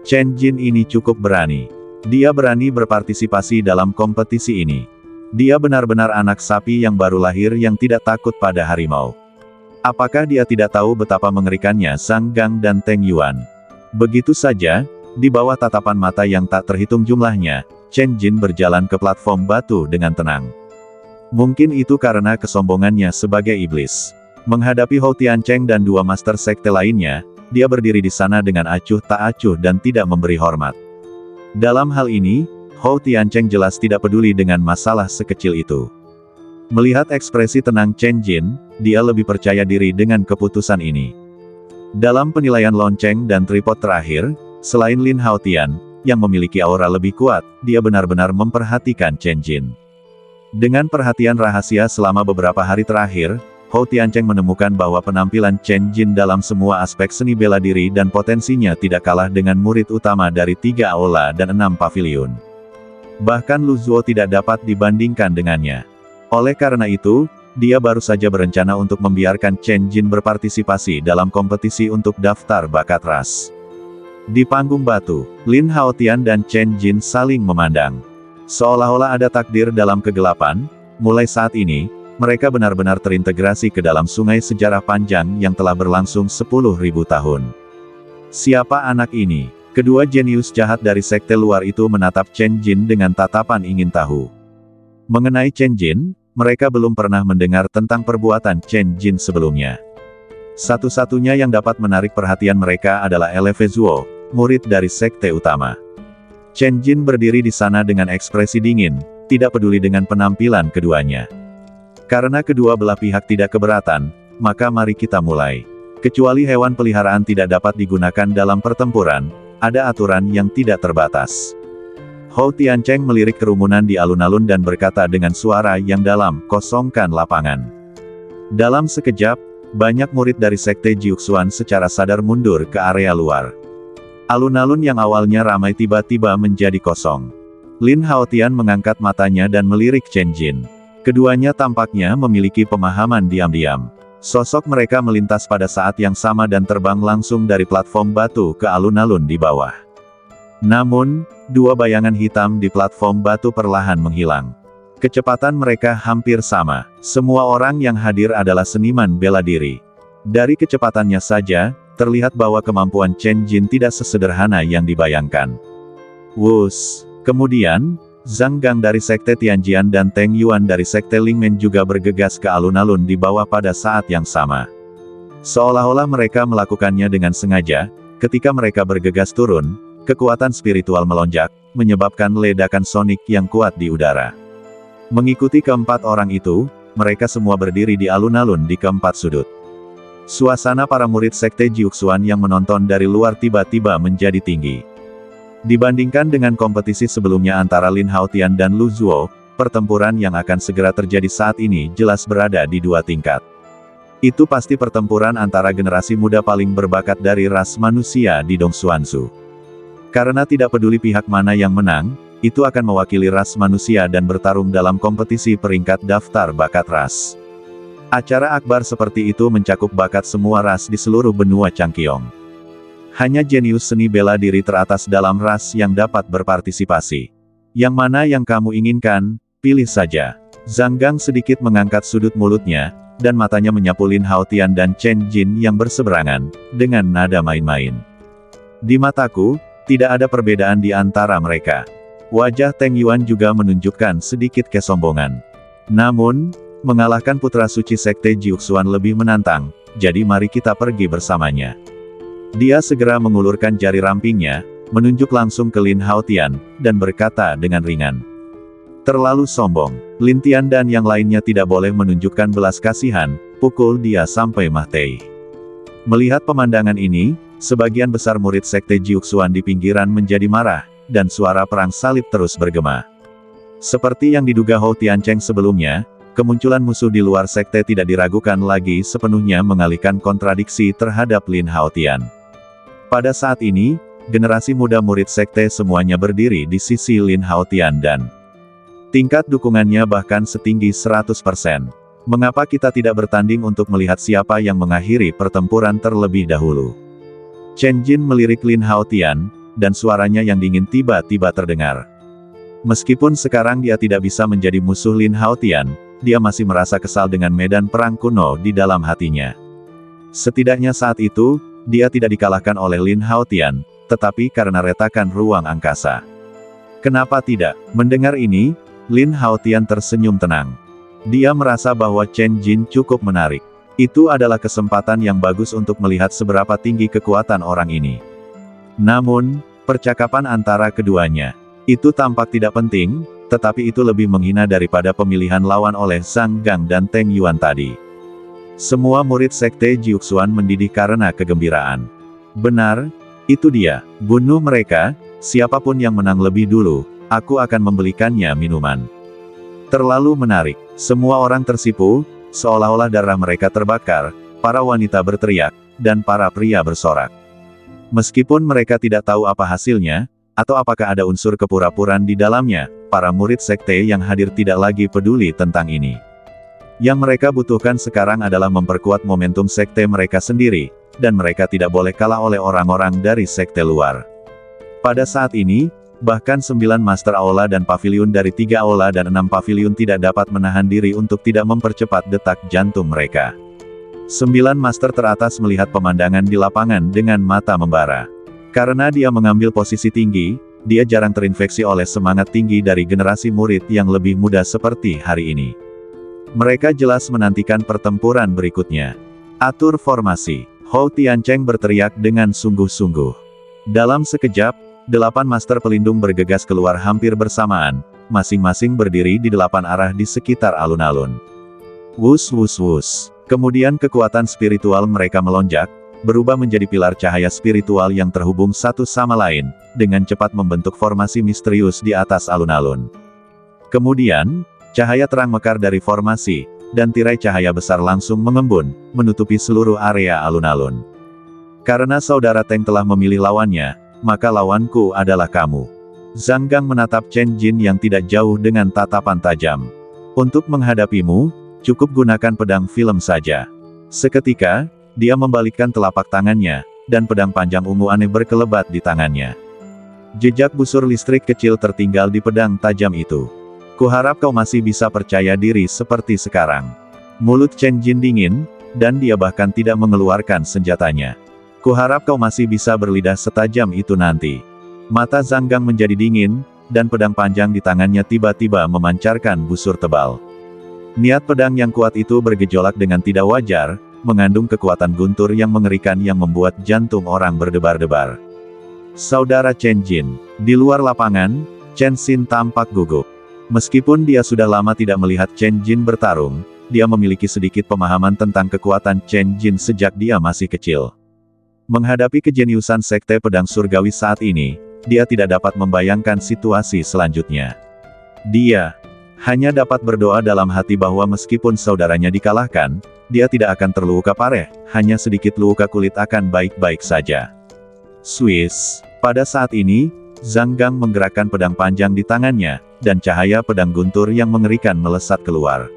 Chen Jin ini cukup berani. Dia berani berpartisipasi dalam kompetisi ini. Dia benar-benar anak sapi yang baru lahir yang tidak takut pada harimau. Apakah dia tidak tahu betapa mengerikannya Zhang Gang dan Teng Yuan? Begitu saja, di bawah tatapan mata yang tak terhitung jumlahnya, Chen Jin berjalan ke platform batu dengan tenang. Mungkin itu karena kesombongannya sebagai iblis. Menghadapi Hou Tiancheng dan dua master sekte lainnya, dia berdiri di sana dengan acuh tak acuh dan tidak memberi hormat. Dalam hal ini, Hou Tiancheng jelas tidak peduli dengan masalah sekecil itu. Melihat ekspresi tenang Chen Jin, dia lebih percaya diri dengan keputusan ini. Dalam penilaian lonceng dan tripod terakhir, selain Lin Haotian, yang memiliki aura lebih kuat, dia benar-benar memperhatikan Chen Jin. Dengan perhatian rahasia selama beberapa hari terakhir, Hou Tiancheng menemukan bahwa penampilan Chen Jin dalam semua aspek seni bela diri dan potensinya tidak kalah dengan murid utama dari 3 aula dan 6 paviliun. Bahkan Lu Zuo tidak dapat dibandingkan dengannya. Oleh karena itu, dia baru saja berencana untuk membiarkan Chen Jin berpartisipasi dalam kompetisi untuk daftar bakat ras. Di panggung batu, Lin Haotian dan Chen Jin saling memandang. Seolah-olah ada takdir dalam kegelapan, mulai saat ini, mereka benar-benar terintegrasi ke dalam sungai sejarah panjang yang telah berlangsung 10.000 tahun. Siapa anak ini? Kedua jenius jahat dari sekte luar itu menatap Chen Jin dengan tatapan ingin tahu. Mengenai Chen Jin, mereka belum pernah mendengar tentang perbuatan Chen Jin sebelumnya. Satu-satunya yang dapat menarik perhatian mereka adalah Eleve Zuo, murid dari sekte utama. Chen Jin berdiri di sana dengan ekspresi dingin, tidak peduli dengan penampilan keduanya. Karena kedua belah pihak tidak keberatan, maka mari kita mulai. Kecuali hewan peliharaan tidak dapat digunakan dalam pertempuran, ada aturan yang tidak terbatas. Hou Tiancheng melirik kerumunan di alun-alun dan berkata dengan suara yang dalam, kosongkan lapangan. Dalam sekejap, banyak murid dari sekte Jiuxuan secara sadar mundur ke area luar. Alun-alun yang awalnya ramai tiba-tiba menjadi kosong. Lin Haotian mengangkat matanya dan melirik Chen Jin. Keduanya tampaknya memiliki pemahaman diam-diam. Sosok mereka melintas pada saat yang sama dan terbang langsung dari platform batu ke alun-alun di bawah. Namun, dua bayangan hitam di platform batu perlahan menghilang. Kecepatan mereka hampir sama. Semua orang yang hadir adalah seniman bela diri. Dari kecepatannya saja, terlihat bahwa kemampuan Chen Jin tidak sesederhana yang dibayangkan. Wus! Kemudian, Zhang Gang dari sekte Tianjian dan Teng Yuan dari sekte Lingmen juga bergegas ke alun-alun di bawah pada saat yang sama. Seolah-olah mereka melakukannya dengan sengaja, ketika mereka bergegas turun, kekuatan spiritual melonjak, menyebabkan ledakan sonik yang kuat di udara. Mengikuti keempat orang itu, mereka semua berdiri di alun-alun di keempat sudut. Suasana para murid sekte Jiuxuan yang menonton dari luar tiba-tiba menjadi tinggi. Dibandingkan dengan kompetisi sebelumnya antara Lin Haotian dan Lu Zuo, pertempuran yang akan segera terjadi saat ini jelas berada di dua tingkat. Itu pasti pertempuran antara generasi muda paling berbakat dari ras manusia di Dongsuanzu. Karena tidak peduli pihak mana yang menang, itu akan mewakili ras manusia dan bertarung dalam kompetisi peringkat daftar bakat ras. Acara akbar seperti itu mencakup bakat semua ras di seluruh benua Changqiong. Hanya jenius seni bela diri teratas dalam ras yang dapat berpartisipasi. Yang mana yang kamu inginkan, pilih saja. Zhang Gang sedikit mengangkat sudut mulutnya, dan matanya menyapu Lin Haotian dan Chen Jin yang berseberangan, dengan nada main-main. Di mataku, tidak ada perbedaan di antara mereka. Wajah Teng Yuan juga menunjukkan sedikit kesombongan. Namun, mengalahkan putra suci sekte Jiuxuan lebih menantang, jadi mari kita pergi bersamanya. Dia segera mengulurkan jari rampingnya, menunjuk langsung ke Lin Haotian, dan berkata dengan ringan. Terlalu sombong, Lin Tian dan yang lainnya tidak boleh menunjukkan belas kasihan, pukul dia sampai mati. Melihat pemandangan ini, sebagian besar murid sekte Jiuxuan di pinggiran menjadi marah, dan suara perang salib terus bergema. Seperti yang diduga Hou Tiancheng sebelumnya, kemunculan musuh di luar sekte tidak diragukan lagi sepenuhnya mengalihkan kontradiksi terhadap Lin Haotian. Pada saat ini, generasi muda murid sekte semuanya berdiri di sisi Lin Haotian dan tingkat dukungannya bahkan setinggi 100%. Mengapa kita tidak bertanding untuk melihat siapa yang mengakhiri pertempuran terlebih dahulu? Chen Jin melirik Lin Haotian, dan suaranya yang dingin tiba-tiba terdengar. Meskipun sekarang dia tidak bisa menjadi musuh Lin Haotian, dia masih merasa kesal dengan medan perang kuno di dalam hatinya. Setidaknya saat itu, dia tidak dikalahkan oleh Lin Haotian, tetapi karena retakan ruang angkasa. Kenapa tidak? Mendengar ini, Lin Haotian tersenyum tenang. Dia merasa bahwa Chen Jin cukup menarik. Itu adalah kesempatan yang bagus untuk melihat seberapa tinggi kekuatan orang ini. Namun, percakapan antara keduanya, itu tampak tidak penting, tetapi itu lebih menghina daripada pemilihan lawan oleh Zhang Gang dan Teng Yuan tadi. Semua murid sekte Jiuxuan mendidih karena kegembiraan. Benar, itu dia, bunuh mereka, siapapun yang menang lebih dulu, aku akan membelikannya minuman. Terlalu menarik, semua orang tersipu, seolah-olah darah mereka terbakar, para wanita berteriak, dan para pria bersorak. Meskipun mereka tidak tahu apa hasilnya, atau apakah ada unsur kepura-puraan di dalamnya, para murid sekte yang hadir tidak lagi peduli tentang ini. Yang mereka butuhkan sekarang adalah memperkuat momentum sekte mereka sendiri, dan mereka tidak boleh kalah oleh orang-orang dari sekte luar. Pada saat ini, bahkan 9 Master Aula dan Paviliun dari 3 Aula dan 6 Paviliun tidak dapat menahan diri untuk tidak mempercepat detak jantung mereka. 9 Master teratas melihat pemandangan di lapangan dengan mata membara. Karena dia mengambil posisi tinggi, dia jarang terinfeksi oleh semangat tinggi dari generasi murid yang lebih muda seperti hari ini. Mereka jelas menantikan pertempuran berikutnya. Atur formasi. Hou Tiancheng berteriak dengan sungguh-sungguh. Dalam sekejap, 8 master pelindung bergegas keluar hampir bersamaan, masing-masing berdiri di 8 arah di sekitar alun-alun. Wus wus wus. Kemudian kekuatan spiritual mereka melonjak, berubah menjadi pilar cahaya spiritual yang terhubung satu sama lain, dengan cepat membentuk formasi misterius di atas alun-alun. Kemudian, cahaya terang mekar dari formasi, dan tirai cahaya besar langsung mengembun, menutupi seluruh area alun-alun. Karena saudara Teng telah memilih lawannya, maka lawanku adalah kamu. Zhang Gang menatap Chen Jin yang tidak jauh dengan tatapan tajam. Untuk menghadapimu, cukup gunakan pedang film saja. Seketika, dia membalikkan telapak tangannya, dan pedang panjang ungu aneh berkelebat di tangannya. Jejak busur listrik kecil tertinggal di pedang tajam itu. Kuharap kau masih bisa percaya diri seperti sekarang. Mulut Chen Jin dingin, dan dia bahkan tidak mengeluarkan senjatanya. Kuharap kau masih bisa berlidah setajam itu nanti. Mata Zhang Gang menjadi dingin, dan pedang panjang di tangannya tiba-tiba memancarkan busur tebal. Niat pedang yang kuat itu bergejolak dengan tidak wajar, mengandung kekuatan guntur yang mengerikan yang membuat jantung orang berdebar-debar. Saudara Chen Jin, di luar lapangan, Chen Xin tampak gugup. Meskipun dia sudah lama tidak melihat Chen Jin bertarung, dia memiliki sedikit pemahaman tentang kekuatan Chen Jin sejak dia masih kecil. Menghadapi kejeniusan Sekte Pedang Surgawi saat ini, dia tidak dapat membayangkan situasi selanjutnya. Dia hanya dapat berdoa dalam hati bahwa meskipun saudaranya dikalahkan, dia tidak akan terluka parah, hanya sedikit luka kulit akan baik-baik saja. Swiss. Pada saat ini, Zhang Gang menggerakkan pedang panjang di tangannya, dan cahaya pedang guntur yang mengerikan melesat keluar.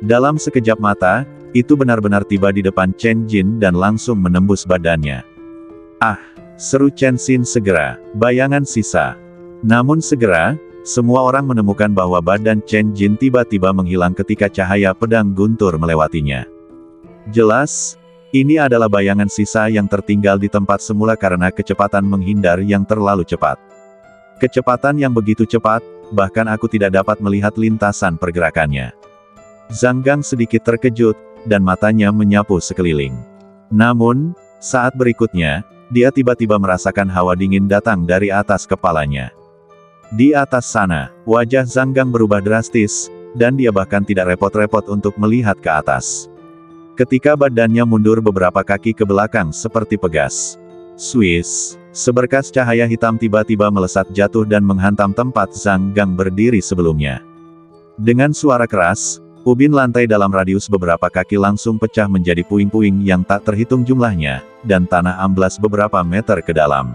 Dalam sekejap mata, itu benar-benar tiba di depan Chen Jin dan langsung menembus badannya. "Ah!" seru Chen Xin segera, bayangan sisa. Namun segera, semua orang menemukan bahwa badan Chen Jin tiba-tiba menghilang ketika cahaya pedang guntur melewatinya. Jelas, ini adalah bayangan sisa yang tertinggal di tempat semula karena kecepatan menghindar yang terlalu cepat. Kecepatan yang begitu cepat, bahkan aku tidak dapat melihat lintasan pergerakannya. Zhang Gang sedikit terkejut, dan matanya menyapu sekeliling. Namun, saat berikutnya, dia tiba-tiba merasakan hawa dingin datang dari atas kepalanya. Di atas sana, wajah Zhang Gang berubah drastis, dan dia bahkan tidak repot-repot untuk melihat ke atas. Ketika badannya mundur beberapa kaki ke belakang seperti pegas. Swiss, seberkas cahaya hitam tiba-tiba melesat jatuh dan menghantam tempat Zhang Gang berdiri sebelumnya. Dengan suara keras, ubin lantai dalam radius beberapa kaki langsung pecah menjadi puing-puing yang tak terhitung jumlahnya, dan tanah amblas beberapa meter ke dalam.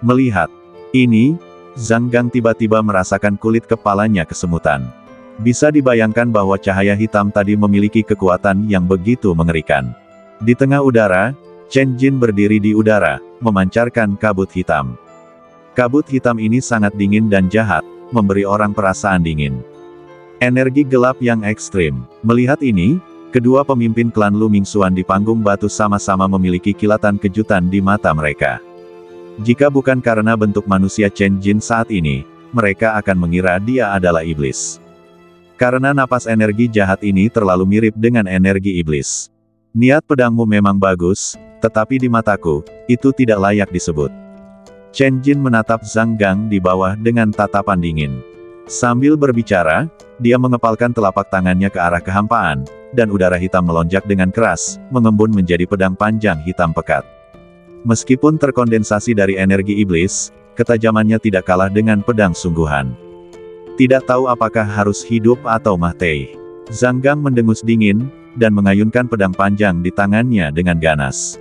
Melihat ini, Zhang Gang tiba-tiba merasakan kulit kepalanya kesemutan. Bisa dibayangkan bahwa cahaya hitam tadi memiliki kekuatan yang begitu mengerikan. Di tengah udara, Chen Jin berdiri di udara, memancarkan kabut hitam. Kabut hitam ini sangat dingin dan jahat, memberi orang perasaan dingin. Energi gelap yang ekstrim. Melihat ini, kedua pemimpin klan Lu Mingxuan di panggung batu sama-sama memiliki kilatan kejutan di mata mereka. Jika bukan karena bentuk manusia Chen Jin saat ini, mereka akan mengira dia adalah iblis. Karena napas energi jahat ini terlalu mirip dengan energi iblis. Niat pedangmu memang bagus, tetapi di mataku, itu tidak layak disebut. Chen Jin menatap Zhang Gang di bawah dengan tatapan dingin. Sambil berbicara, dia mengepalkan telapak tangannya ke arah kehampaan, dan udara hitam melonjak dengan keras, mengembun menjadi pedang panjang hitam pekat. Meskipun terkondensasi dari energi iblis, ketajamannya tidak kalah dengan pedang sungguhan. Tidak tahu apakah harus hidup atau mati. Zhang Gang mendengus dingin, dan mengayunkan pedang panjang di tangannya dengan ganas.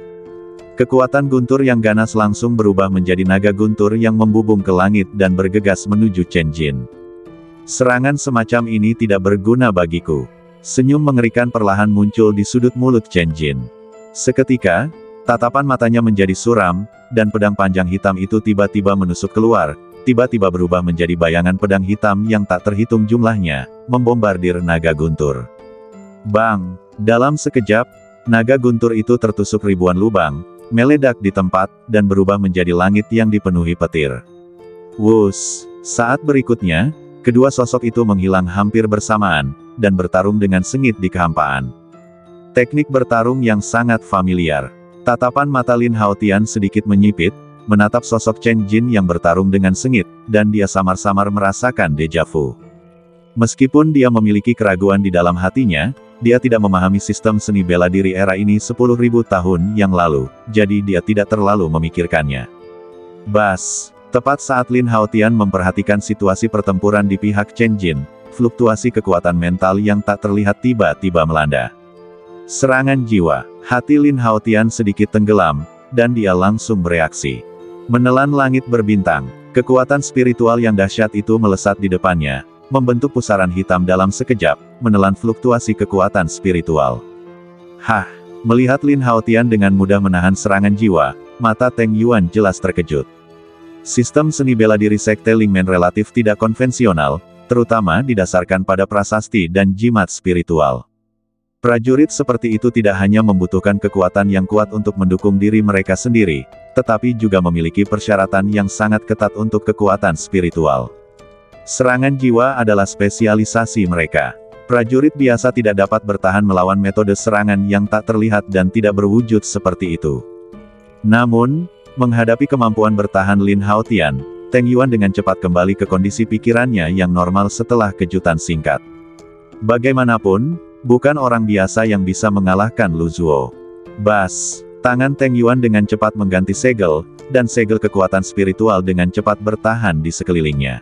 Kekuatan guntur yang ganas langsung berubah menjadi naga guntur yang membubung ke langit dan bergegas menuju Chen Jin. Serangan semacam ini tidak berguna bagiku. Senyum mengerikan perlahan muncul di sudut mulut Chen Jin. Seketika, tatapan matanya menjadi suram, dan pedang panjang hitam itu tiba-tiba menusuk keluar, tiba-tiba berubah menjadi bayangan pedang hitam yang tak terhitung jumlahnya, membombardir naga guntur. Bang! Dalam sekejap, naga guntur itu tertusuk ribuan lubang, meledak di tempat, dan berubah menjadi langit yang dipenuhi petir. Wus! Saat berikutnya, kedua sosok itu menghilang hampir bersamaan, dan bertarung dengan sengit di kehampaan. Teknik bertarung yang sangat familiar. Tatapan mata Lin Haotian sedikit menyipit, menatap sosok Chen Jin yang bertarung dengan sengit, dan dia samar-samar merasakan deja vu. Meskipun dia memiliki keraguan di dalam hatinya, dia tidak memahami sistem seni bela diri era ini 10.000 tahun yang lalu, jadi dia tidak terlalu memikirkannya. Bas! Tepat saat Lin Haotian memperhatikan situasi pertempuran di pihak Chen Jin, fluktuasi kekuatan mental yang tak terlihat tiba-tiba melanda. Serangan jiwa. Hati Lin Haotian sedikit tenggelam, dan dia langsung bereaksi. Menelan langit berbintang, kekuatan spiritual yang dahsyat itu melesat di depannya, membentuk pusaran hitam dalam sekejap, menelan fluktuasi kekuatan spiritual. Hah! Melihat Lin Haotian dengan mudah menahan serangan jiwa, mata Teng Yuan jelas terkejut. Sistem seni bela diri Sekte Lingmen relatif tidak konvensional, terutama didasarkan pada prasasti dan jimat spiritual. Prajurit seperti itu tidak hanya membutuhkan kekuatan yang kuat untuk mendukung diri mereka sendiri, tetapi juga memiliki persyaratan yang sangat ketat untuk kekuatan spiritual. Serangan jiwa adalah spesialisasi mereka. Prajurit biasa tidak dapat bertahan melawan metode serangan yang tak terlihat dan tidak berwujud seperti itu. Namun, menghadapi kemampuan bertahan Lin Haotian, Teng Yuan dengan cepat kembali ke kondisi pikirannya yang normal setelah kejutan singkat. Bagaimanapun, Bukan orang biasa yang bisa mengalahkan Lu Zuo. Bas! Tangan Teng Yuan dengan cepat mengganti segel, dan segel kekuatan spiritual dengan cepat bertahan di sekelilingnya.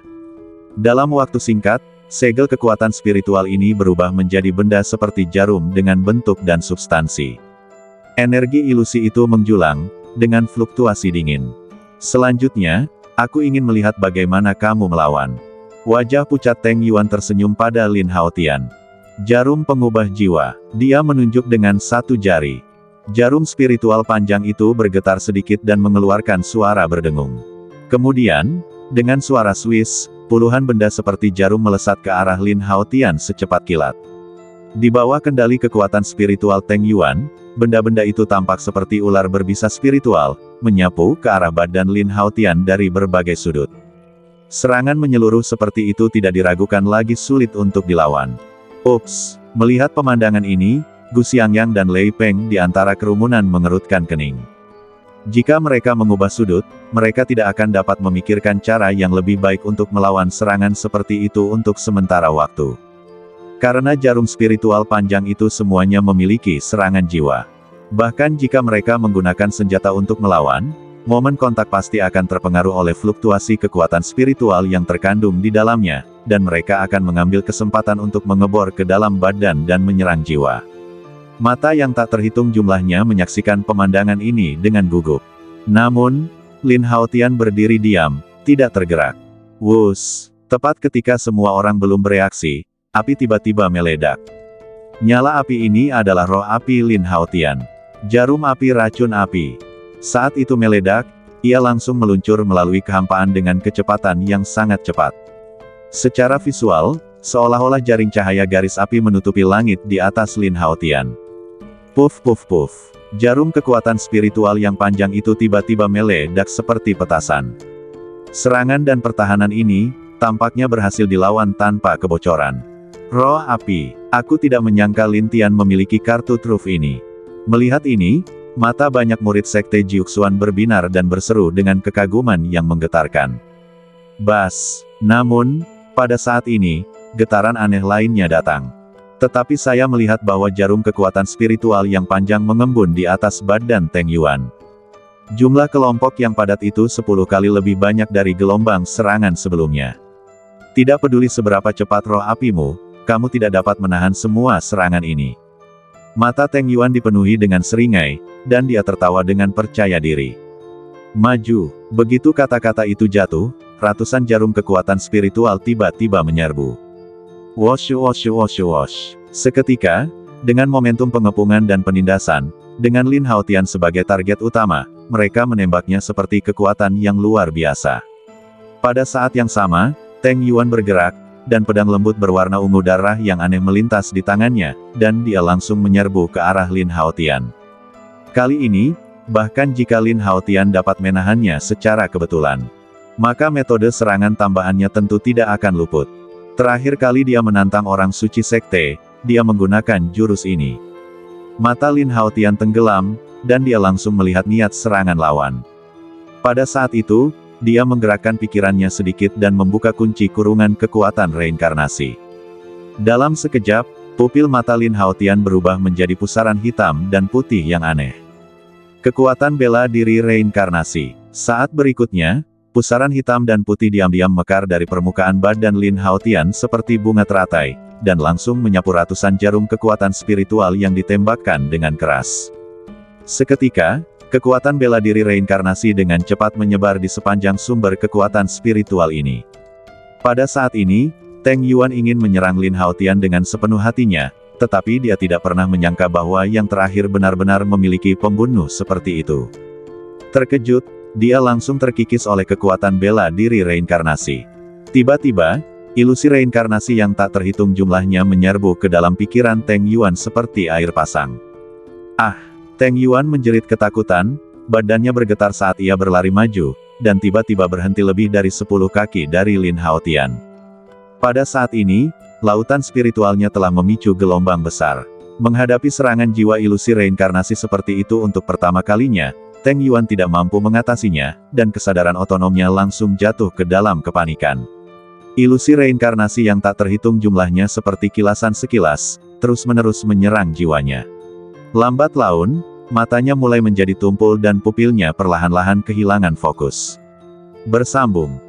Dalam waktu singkat, segel kekuatan spiritual ini berubah menjadi benda seperti jarum dengan bentuk dan substansi. Energi ilusi itu menjulang, dengan fluktuasi dingin. Selanjutnya, aku ingin melihat bagaimana kamu melawan. Wajah pucat Teng Yuan tersenyum pada Lin Haotian. Jarum pengubah jiwa. Dia menunjuk dengan satu jari. Jarum spiritual panjang itu bergetar sedikit dan mengeluarkan suara berdengung. Kemudian, dengan suara swish, puluhan benda seperti jarum melesat ke arah Lin Haotian secepat kilat. Di bawah kendali kekuatan spiritual Teng Yuan, benda-benda itu tampak seperti ular berbisa spiritual, menyapu ke arah badan Lin Haotian dari berbagai sudut. Serangan menyeluruh seperti itu tidak diragukan lagi sulit untuk dilawan. Ups, melihat pemandangan ini, Gu Xiangyang dan Lei Peng di antara kerumunan mengerutkan kening. Jika mereka mengubah sudut, mereka tidak akan dapat memikirkan cara yang lebih baik untuk melawan serangan seperti itu untuk sementara waktu. Karena jarum spiritual panjang itu semuanya memiliki serangan jiwa. Bahkan jika mereka menggunakan senjata untuk melawan, momen kontak pasti akan terpengaruh oleh fluktuasi kekuatan spiritual yang terkandung di dalamnya, dan mereka akan mengambil kesempatan untuk mengebor ke dalam badan dan menyerang jiwa. Mata yang tak terhitung jumlahnya menyaksikan pemandangan ini dengan gugup. Namun, Lin Haotian berdiri diam, tidak tergerak. Wush! Tepat ketika semua orang belum bereaksi, api tiba-tiba meledak. Nyala api ini adalah roh api Lin Haotian. Jarum api racun api. Saat itu meledak, ia langsung meluncur melalui kehampaan dengan kecepatan yang sangat cepat. Secara visual, seolah-olah jaring cahaya garis api menutupi langit di atas Lin Haotian. Puff puff puff. Jarum kekuatan spiritual yang panjang itu tiba-tiba meledak seperti petasan. Serangan dan pertahanan ini, tampaknya berhasil dilawan tanpa kebocoran. Roh api. Aku tidak menyangka Lin Tian memiliki kartu truf ini. Melihat ini, mata banyak murid sekte Jiuxuan berbinar dan berseru dengan kekaguman yang menggetarkan. Bas! Namun, pada saat ini, getaran aneh lainnya datang. Tetapi saya melihat bahwa jarum kekuatan spiritual yang panjang mengembun di atas badan Teng Yuan. Jumlah kelompok yang padat itu 10 kali lebih banyak dari gelombang serangan sebelumnya. Tidak peduli seberapa cepat roh apimu, kamu tidak dapat menahan semua serangan ini. Mata Teng Yuan dipenuhi dengan seringai, dan dia tertawa dengan percaya diri. Maju. Begitu kata-kata itu jatuh, ratusan jarum kekuatan spiritual tiba-tiba menyerbu. Wosh wosh wosh wosh. Seketika, dengan momentum pengepungan dan penindasan, dengan Lin Haotian sebagai target utama, mereka menembaknya seperti kekuatan yang luar biasa. Pada saat yang sama, Teng Yuan bergerak, dan pedang lembut berwarna ungu darah yang aneh melintas di tangannya, dan dia langsung menyerbu ke arah Lin Haotian. Kali ini, bahkan jika Lin Haotian dapat menahannya secara kebetulan, maka metode serangan tambahannya tentu tidak akan luput. Terakhir kali dia menantang orang suci sekte, dia menggunakan jurus ini. Mata Lin Haotian tenggelam, dan dia langsung melihat niat serangan lawan. Pada saat itu, dia menggerakkan pikirannya sedikit dan membuka kunci kurungan kekuatan reinkarnasi. Dalam sekejap, pupil mata Lin Haotian berubah menjadi pusaran hitam dan putih yang aneh. Kekuatan bela diri reinkarnasi. Saat berikutnya, pusaran hitam dan putih diam-diam mekar dari permukaan badan Lin Haotian seperti bunga teratai, dan langsung menyapu ratusan jarum kekuatan spiritual yang ditembakkan dengan keras. Seketika, kekuatan bela diri reinkarnasi dengan cepat menyebar di sepanjang sumber kekuatan spiritual ini. Pada saat ini, Teng Yuan ingin menyerang Lin Haotian dengan sepenuh hatinya, tetapi dia tidak pernah menyangka bahwa yang terakhir benar-benar memiliki pembunuh seperti itu. Terkejut, dia langsung terkikis oleh kekuatan bela diri reinkarnasi. Tiba-tiba, ilusi reinkarnasi yang tak terhitung jumlahnya menyerbu ke dalam pikiran Teng Yuan seperti air pasang. Ah! Teng Yuan menjerit ketakutan, badannya bergetar saat ia berlari maju, dan tiba-tiba berhenti lebih dari 10 kaki dari Lin Haotian. Pada saat ini, lautan spiritualnya telah memicu gelombang besar. Menghadapi serangan jiwa ilusi reinkarnasi seperti itu untuk pertama kalinya, Teng Yuan tidak mampu mengatasinya, dan kesadaran otonomnya langsung jatuh ke dalam kepanikan. Ilusi reinkarnasi yang tak terhitung jumlahnya seperti kilasan sekilas, terus-menerus menyerang jiwanya. Lambat laun, matanya mulai menjadi tumpul dan pupilnya perlahan-lahan kehilangan fokus. Bersambung.